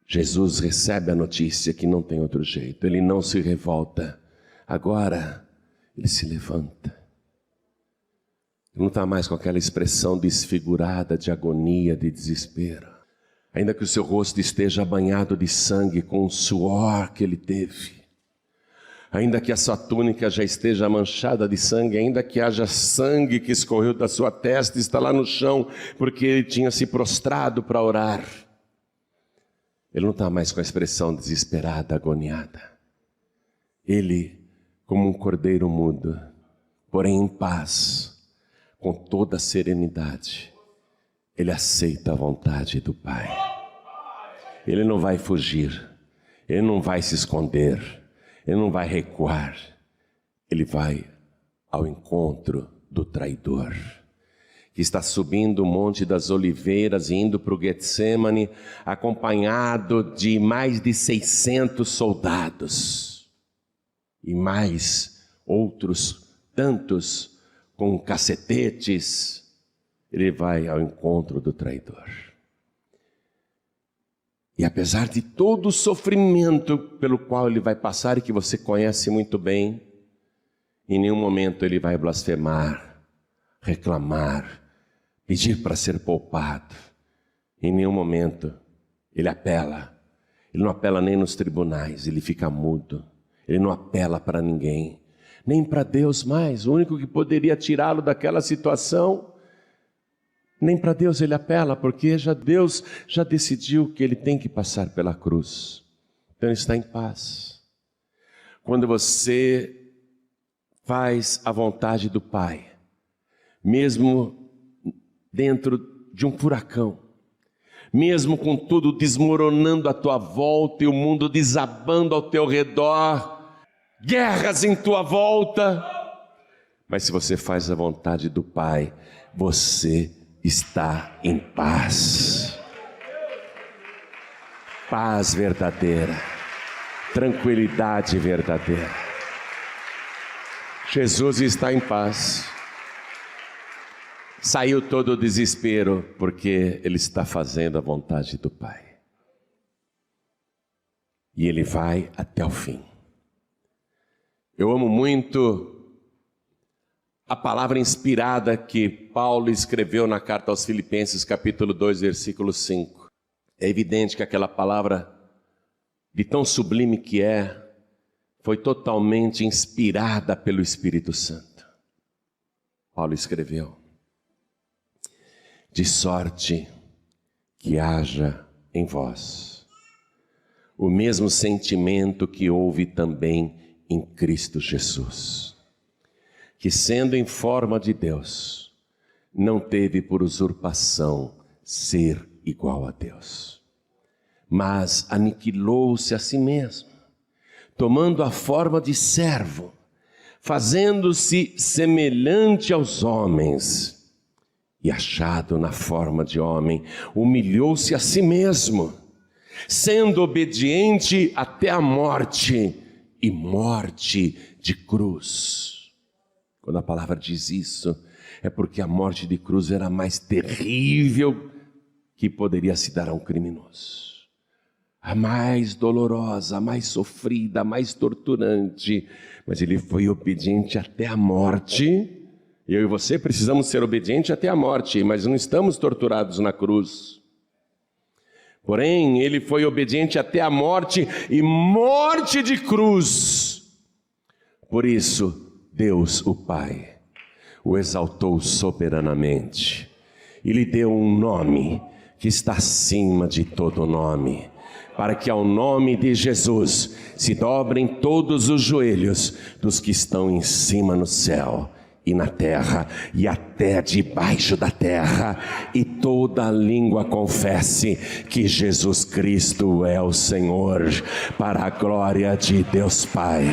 Jesus recebe a notícia que não tem outro jeito. Ele não se revolta. Agora, ele se levanta. Ele não está mais com aquela expressão desfigurada de agonia, de desespero. Ainda que o seu rosto esteja banhado de sangue com o suor que ele teve. Ainda que a sua túnica já esteja manchada de sangue. Ainda que haja sangue que escorreu da sua testa e está lá no chão porque ele tinha se prostrado para orar. Ele não está mais com a expressão desesperada, agoniada. Ele, como um cordeiro mudo, porém em paz, com toda a serenidade, ele aceita a vontade do Pai. Ele não vai fugir, ele não vai se esconder, ele não vai recuar. Ele vai ao encontro do traidor, que está subindo o Monte das Oliveiras e indo para o Getsêmani, acompanhado de mais de 600 soldados, e mais outros tantos com cacetetes. Ele vai ao encontro do traidor. E apesar de todo o sofrimento pelo qual ele vai passar e que você conhece muito bem, em nenhum momento ele vai blasfemar, reclamar, pedir para ser poupado. Em nenhum momento ele apela. Ele não apela nem nos tribunais, ele fica mudo. Ele não apela para ninguém, nem para Deus mais. O único que poderia tirá-lo daquela situação, nem para Deus ele apela, porque Deus já decidiu que ele tem que passar pela cruz. Então ele está em paz. Quando você faz a vontade do Pai, mesmo dentro de um furacão, mesmo com tudo desmoronando à tua volta e o mundo desabando ao teu redor, guerras em tua volta, mas se você faz a vontade do Pai, você está em paz. Paz verdadeira, tranquilidade verdadeira. Jesus está em paz. Saiu todo o desespero, porque ele está fazendo a vontade do Pai. E ele vai até o fim. Eu amo muito a palavra inspirada que Paulo escreveu na carta aos Filipenses, capítulo 2, versículo 5. É evidente que aquela palavra, de tão sublime que é, foi totalmente inspirada pelo Espírito Santo. Paulo escreveu: de sorte que haja em vós o mesmo sentimento que houve também em Cristo Jesus, que sendo em forma de Deus, não teve por usurpação ser igual a Deus, mas aniquilou-se a si mesmo, tomando a forma de servo, fazendo-se semelhante aos homens, e achado na forma de homem, humilhou-se a si mesmo, sendo obediente até a morte, e morte de cruz. Quando a palavra diz isso, é porque a morte de cruz era a mais terrível que poderia se dar a um criminoso. A mais dolorosa, a mais sofrida, a mais torturante. Mas ele foi obediente até a morte. Eu e você precisamos ser obedientes até a morte, mas não estamos torturados na cruz. Porém, ele foi obediente até a morte, e morte de cruz. Por isso, Deus, o Pai, o exaltou soberanamente e lhe deu um nome que está acima de todo nome, para que ao nome de Jesus se dobrem todos os joelhos dos que estão em cima no céu e na terra, e até debaixo da terra, e toda língua confesse que Jesus Cristo é o Senhor, para a glória de Deus Pai.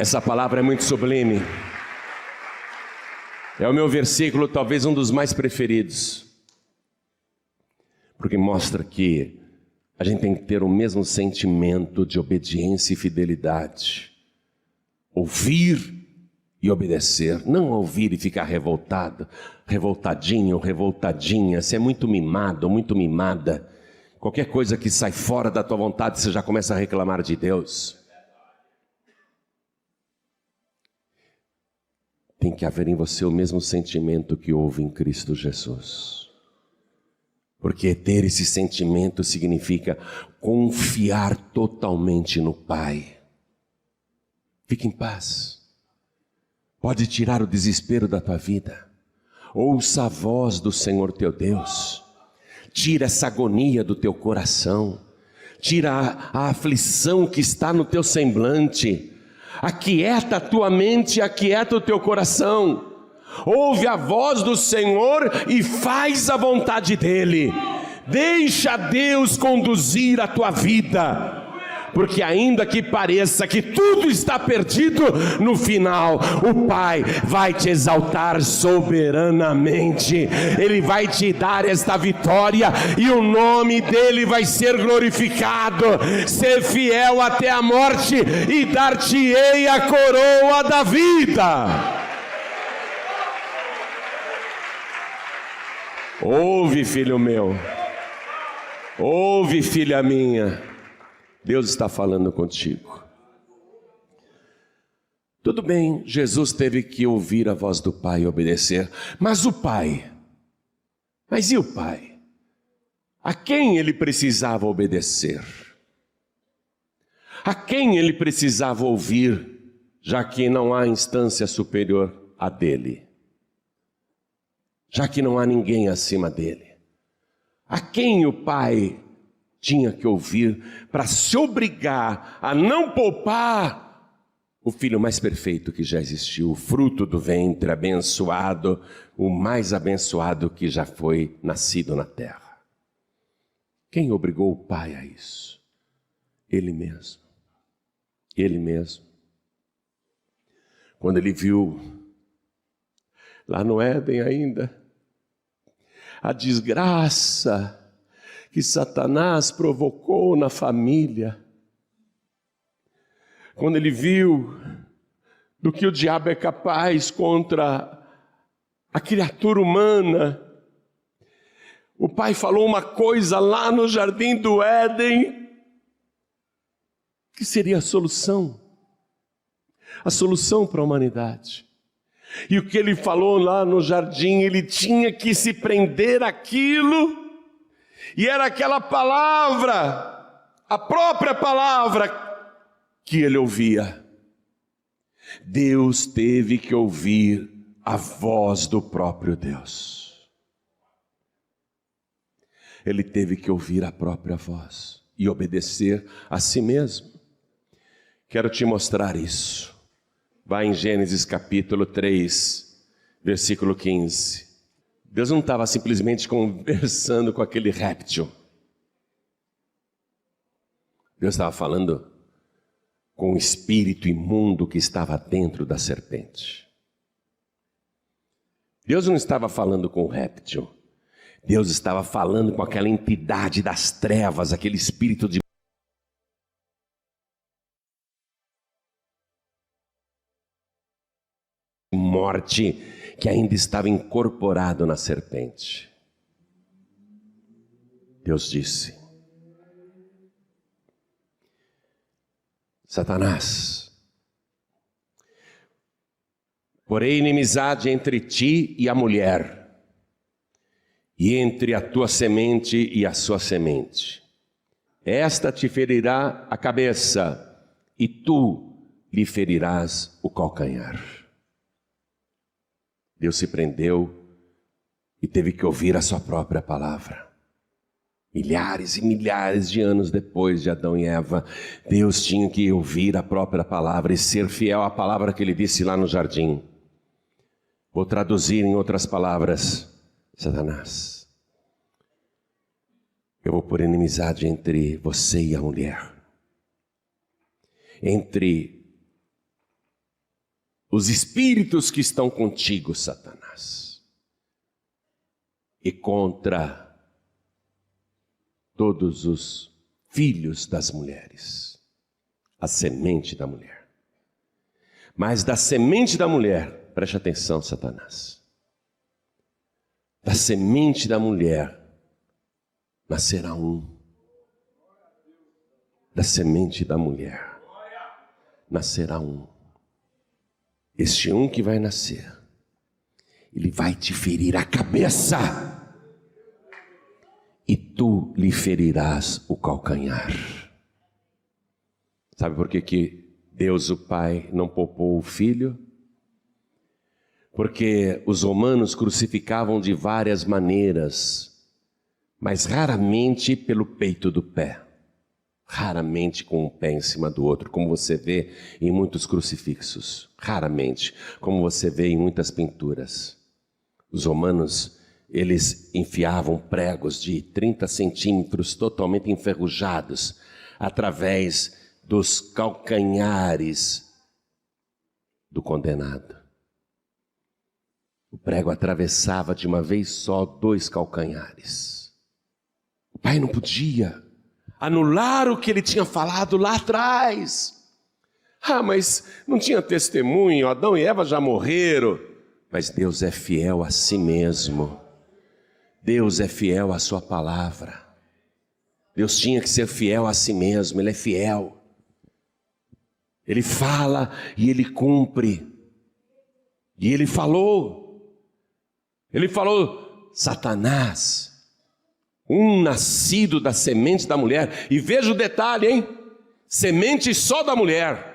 Essa palavra é muito sublime. É o meu versículo, talvez um dos mais preferidos, porque mostra que a gente tem que ter o mesmo sentimento de obediência e fidelidade. Ouvir e obedecer, não ouvir e ficar revoltado, revoltadinho, revoltadinha. Você é muito mimado, muito mimada. Qualquer coisa que sai fora da tua vontade, você já começa a reclamar de Deus. Tem que haver em você o mesmo sentimento que houve em Cristo Jesus. Porque ter esse sentimento significa confiar totalmente no Pai. Fique em paz. Pode tirar o desespero da tua vida. Ouça a voz do Senhor teu Deus. Tira essa agonia do teu coração. Tira a aflição que está no teu semblante. Aquieta a tua mente, aquieta o teu coração. Ouve a voz do Senhor e faz a vontade dEle. Deixa Deus conduzir a tua vida. Porque ainda que pareça que tudo está perdido, no final o Pai vai te exaltar soberanamente. Ele vai te dar esta vitória e o nome dele vai ser glorificado. Ser fiel até a morte e dar-te-ei a coroa da vida. Ouve, filho meu. Ouve, filha minha. Deus está falando contigo. Tudo bem, Jesus teve que ouvir a voz do Pai e obedecer. Mas o Pai? Mas e o Pai? A quem ele precisava obedecer? A quem ele precisava ouvir, já que não há instância superior a dele? Já que não há ninguém acima dele? A quem o Pai tinha que ouvir para se obrigar a não poupar o filho mais perfeito que já existiu, o fruto do ventre abençoado, o mais abençoado que já foi nascido na terra? Quem obrigou o Pai a isso? Ele mesmo. Ele mesmo. Quando ele viu, lá no Éden ainda, a desgraça que Satanás provocou na família, quando ele viu do que o diabo é capaz contra a criatura humana, o Pai falou uma coisa lá no jardim do Éden, que seria a solução. a solução para a humanidade. E o que ele falou lá no jardim, ele tinha que se prender àquilo, e era aquela palavra, a própria palavra que ele ouvia. Deus teve que ouvir a voz do próprio Deus. Ele teve que ouvir a própria voz e obedecer a si mesmo. Quero te mostrar isso. Vai em Gênesis capítulo 3, versículo 15. Deus não estava simplesmente conversando com aquele réptil. Deus estava falando com o espírito imundo que estava dentro da serpente. Deus não estava falando com o réptil. Deus estava falando com aquela entidade das trevas, aquele espírito de morte que ainda estava incorporado na serpente. Deus disse: Satanás, porém inimizade entre ti e a mulher, e entre a tua semente e a sua semente. Esta te ferirá a cabeça, e tu lhe ferirás o calcanhar. Deus se prendeu e teve que ouvir a sua própria palavra. Milhares e milhares de anos depois de Adão e Eva, Deus tinha que ouvir a própria palavra e ser fiel à palavra que ele disse lá no jardim. Vou traduzir em outras palavras: Satanás, eu vou pôr inimizade entre você e a mulher, entre os espíritos que estão contigo, Satanás, e contra todos os filhos das mulheres, a semente da mulher. Mas da semente da mulher, preste atenção, Satanás, da semente da mulher nascerá um. Da semente da mulher nascerá um. Este um que vai nascer, ele vai te ferir a cabeça, e tu lhe ferirás o calcanhar. Sabe por que Deus o Pai não poupou o Filho? Porque os romanos crucificavam de várias maneiras, mas raramente pelo peito do pé, raramente com um pé em cima do outro, como você vê em muitos crucifixos, raramente, como você vê em muitas pinturas. Os romanos, eles enfiavam pregos de 30 centímetros totalmente enferrujados através dos calcanhares do condenado. O prego atravessava de uma vez só 2 calcanhares. O pai não podia anular o que ele tinha falado lá atrás. Mas não tinha testemunho, Adão e Eva já morreram. Mas Deus é fiel a si mesmo. Deus é fiel à sua palavra. Deus tinha que ser fiel a si mesmo, Ele é fiel. Ele fala e Ele cumpre. E Ele falou, Satanás, um nascido da semente da mulher. E veja o detalhe, hein? Semente só da mulher.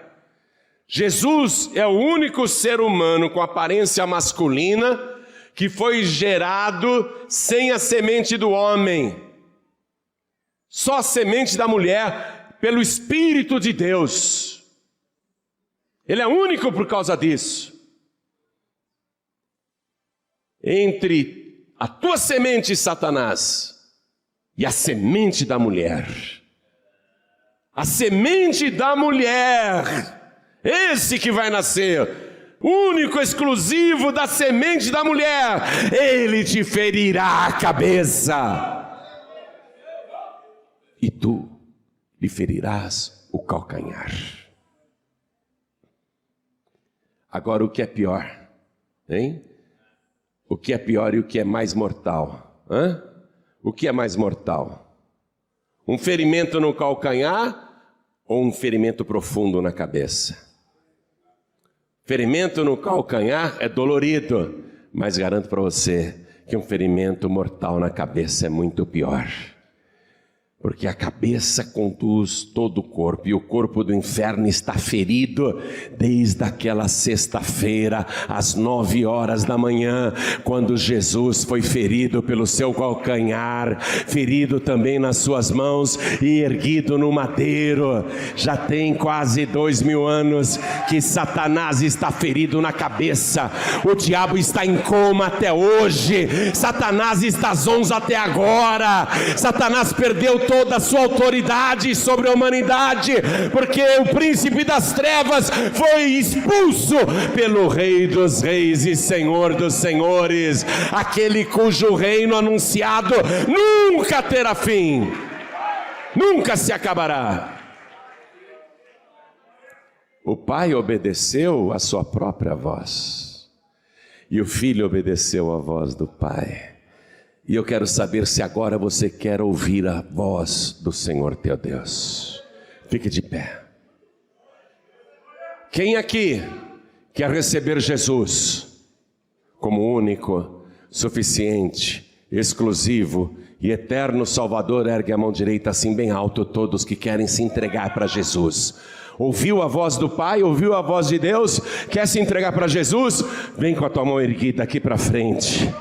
Jesus é o único ser humano com aparência masculina que foi gerado sem a semente do homem. Só a semente da mulher pelo Espírito de Deus. Ele é único por causa disso. Entre a tua semente, Satanás, e a semente da mulher. A semente da mulher, esse que vai nascer, único, exclusivo da semente da mulher, ele te ferirá a cabeça, e tu lhe ferirás o calcanhar. Agora, o que é pior, hein? O que é pior e o que é mais mortal? O que é mais mortal? Um ferimento no calcanhar ou um ferimento profundo na cabeça? Ferimento no calcanhar é dolorido, mas garanto para você que um ferimento mortal na cabeça é muito pior. Porque a cabeça conduz todo o corpo, e o corpo do inferno está ferido desde aquela sexta-feira, às 9 horas da manhã, quando Jesus foi ferido pelo seu calcanhar, ferido também nas suas mãos e erguido no madeiro. Já tem quase 2000 anos que Satanás está ferido na cabeça, o diabo está em coma até hoje, Satanás está zonzo até agora, Satanás perdeu toda a sua autoridade sobre a humanidade, porque o príncipe das trevas foi expulso pelo Rei dos Reis e Senhor dos Senhores, aquele cujo reino anunciado nunca terá fim, nunca se acabará. O pai obedeceu a sua própria voz, e o filho obedeceu a voz do pai. E eu quero saber se agora você quer ouvir a voz do Senhor teu Deus. Fique de pé. Quem aqui quer receber Jesus como único, suficiente, exclusivo e eterno Salvador? Ergue a mão direita assim bem alto, todos que querem se entregar para Jesus. Ouviu a voz do Pai, ouviu a voz de Deus, quer se entregar para Jesus? Vem com a tua mão erguida aqui para frente.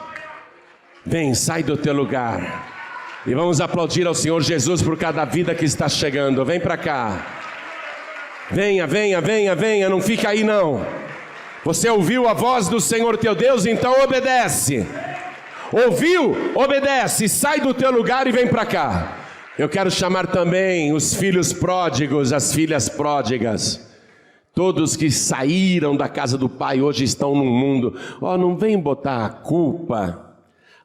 Vem, sai do teu lugar e vamos aplaudir ao Senhor Jesus por cada vida que está chegando. Vem para cá. Venha, venha, venha, venha, não fica aí não. Você ouviu a voz do Senhor teu Deus, então obedece. Ouviu? Obedece, sai do teu lugar e vem para cá. Eu quero chamar também os filhos pródigos, as filhas pródigas. Todos que saíram da casa do Pai hoje estão no mundo. Não vem botar a culpa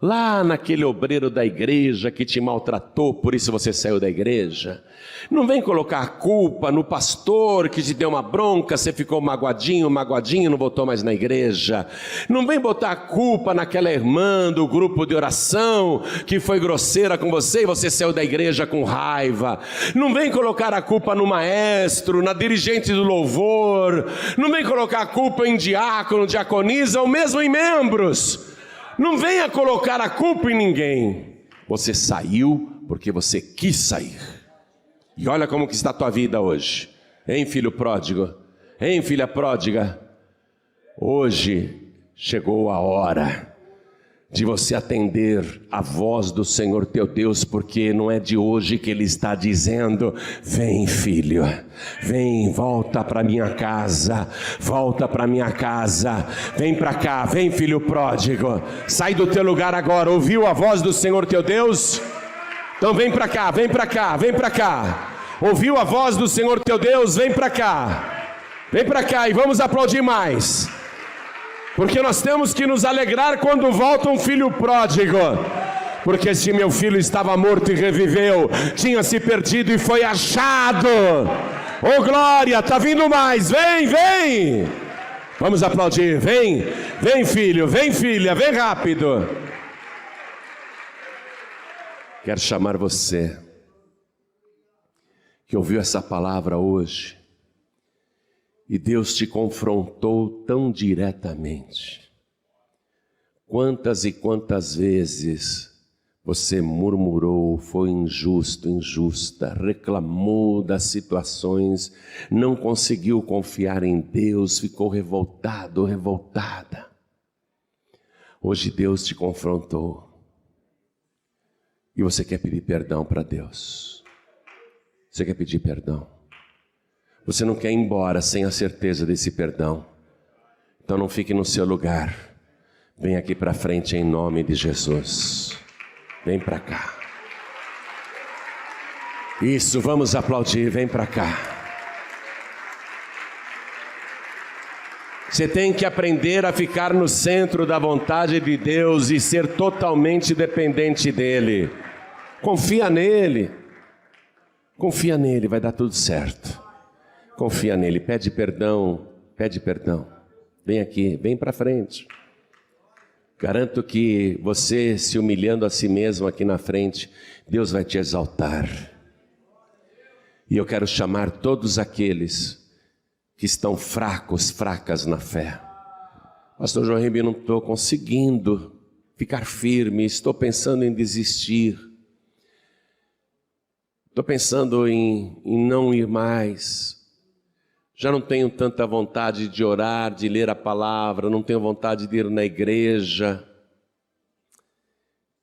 lá naquele obreiro da igreja que te maltratou, por isso você saiu da igreja. Não vem colocar a culpa no pastor que te deu uma bronca, você ficou magoadinho, não voltou mais na igreja. Não vem botar a culpa naquela irmã do grupo de oração que foi grosseira com você e você saiu da igreja com raiva. Não vem colocar a culpa no maestro, na dirigente do louvor. Não vem colocar a culpa em diácono, diaconisa ou mesmo em membros. Não venha colocar a culpa em ninguém. Você saiu porque você quis sair. E olha como que está a tua vida hoje. Hein, filho pródigo? Hein, filha pródiga? Hoje chegou a hora de você atender a voz do Senhor teu Deus, porque não é de hoje que Ele está dizendo: vem filho, vem, volta para minha casa, volta para minha casa, vem para cá, vem filho pródigo, sai do teu lugar agora. Ouviu a voz do Senhor teu Deus? Então vem para cá, vem para cá, vem para cá. Ouviu a voz do Senhor teu Deus? Vem para cá e vamos aplaudir mais. Porque nós temos que nos alegrar quando volta um filho pródigo. Porque este meu filho estava morto e reviveu, tinha se perdido e foi achado. Oh glória, está vindo mais, vem, vem. Vamos aplaudir, vem, vem filho, vem filha, vem rápido. Quero chamar você que ouviu essa palavra hoje e Deus te confrontou tão diretamente. Quantas e quantas vezes você murmurou, foi injusto, injusta, reclamou das situações, não conseguiu confiar em Deus, ficou revoltado, revoltada. Hoje Deus te confrontou e você quer pedir perdão para Deus. Você quer pedir perdão. Você não quer ir embora sem a certeza desse perdão. Então não fique no seu lugar. Vem aqui para frente em nome de Jesus. Vem para cá. Isso, vamos aplaudir, vem para cá. Você tem que aprender a ficar no centro da vontade de Deus e ser totalmente dependente dEle. Confia nele. Confia nele, vai dar tudo certo. Confia nele, pede perdão, pede perdão. Vem aqui, vem para frente. Garanto que você se humilhando a si mesmo aqui na frente, Deus vai te exaltar. E eu quero chamar todos aqueles que estão fracos, fracas na fé. Pastor João Ribeiro, não estou conseguindo ficar firme, estou pensando em desistir. Estou pensando em não ir mais. Já não tenho tanta vontade de orar, de ler a palavra, não tenho vontade de ir na igreja.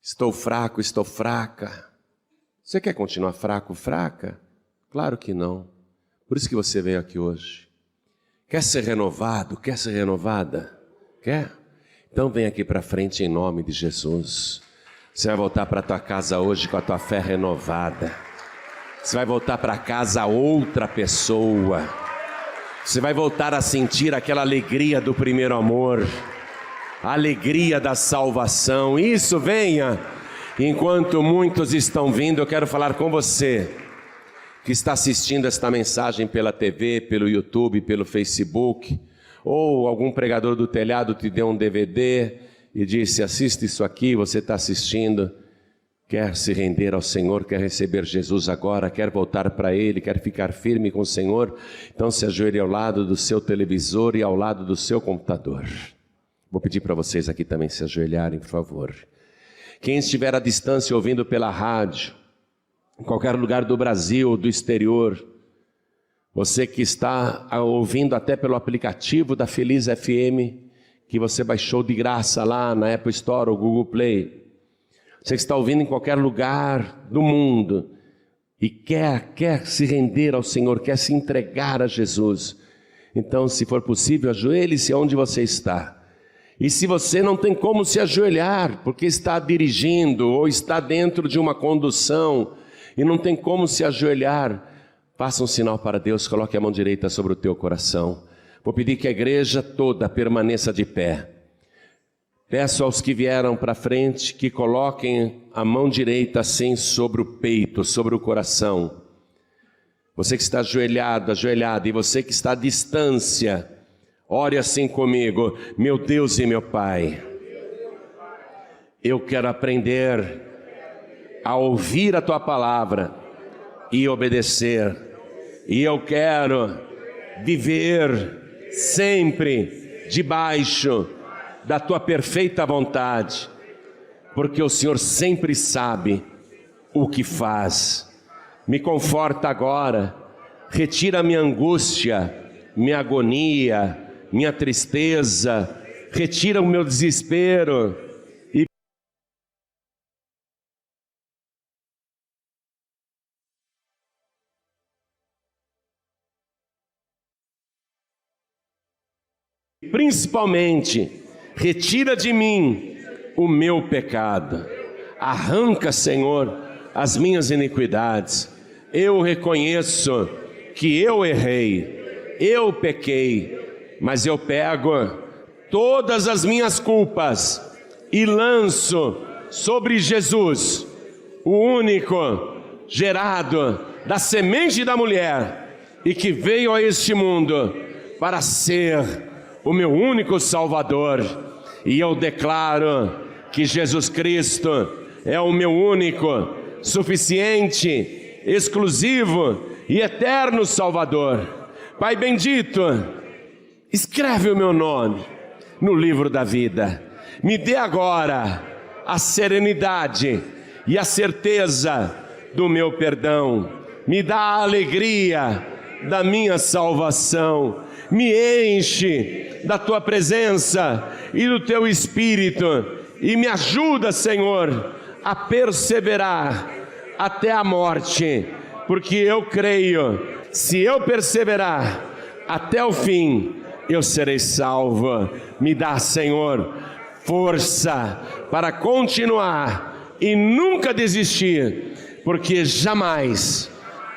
Estou fraco, estou fraca. Você quer continuar fraco, fraca? Claro que não. Por isso que você veio aqui hoje. Quer ser renovado? Quer ser renovada? Quer? Então vem aqui para frente em nome de Jesus. Você vai voltar para a tua casa hoje com a tua fé renovada. Você vai voltar para casa outra pessoa. Você vai voltar a sentir aquela alegria do primeiro amor, a alegria da salvação. Isso, venha. Enquanto muitos estão vindo, eu quero falar com você que está assistindo esta mensagem pela TV, pelo YouTube, pelo Facebook, ou algum pregador do telhado te deu um DVD e disse: assiste isso aqui, você está assistindo, quer se render ao Senhor, quer receber Jesus agora, quer voltar para Ele, quer ficar firme com o Senhor, então se ajoelhe ao lado do seu televisor e ao lado do seu computador. Vou pedir para vocês aqui também se ajoelharem, por favor. Quem estiver à distância ouvindo pela rádio, em qualquer lugar do Brasil ou do exterior, você que está ouvindo até pelo aplicativo da Feliz FM, que você baixou de graça lá na Apple Store ou Google Play, você que está ouvindo em qualquer lugar do mundo e quer se render ao Senhor, quer se entregar a Jesus, então, se for possível, ajoelhe-se onde você está. E se você não tem como se ajoelhar, porque está dirigindo ou está dentro de uma condução e não tem como se ajoelhar, faça um sinal para Deus, coloque a mão direita sobre o teu coração. Vou pedir que a igreja toda permaneça de pé. Peço aos que vieram para frente que coloquem a mão direita assim sobre o peito, sobre o coração. Você que está ajoelhado, ajoelhada, e você que está à distância, ore assim comigo: meu Deus e meu Pai, eu quero aprender a ouvir a Tua palavra e obedecer, e eu quero viver sempre debaixo da Tua perfeita vontade, porque o Senhor sempre sabe o que faz. Me conforta agora, retira minha angústia, minha agonia, minha tristeza, retira o meu desespero e principalmente retira de mim o meu pecado. Arranca, Senhor, as minhas iniquidades. Eu reconheço que eu errei, eu pequei, mas eu pego todas as minhas culpas e lanço sobre Jesus, o único gerado da semente da mulher e que veio a este mundo para ser o meu único Salvador. E eu declaro que Jesus Cristo é o meu único, suficiente, exclusivo e eterno Salvador. Pai bendito, escreve o meu nome no livro da vida. Me dê agora a serenidade e a certeza do meu perdão. Me dá a alegria da minha salvação. Me enche da Tua presença e do Teu Espírito e me ajuda, Senhor, a perseverar até a morte, porque eu creio, se eu perseverar até o fim, eu serei salvo. Me dá, Senhor, força para continuar e nunca desistir, porque jamais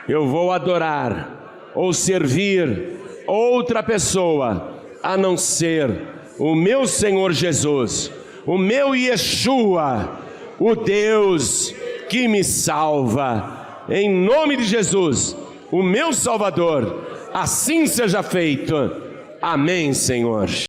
eu vou adorar ou servir outra pessoa a não ser o meu Senhor Jesus, o meu Yeshua, o Deus que me salva. Em nome de Jesus, o meu Salvador, assim seja feito. Amém, Senhor.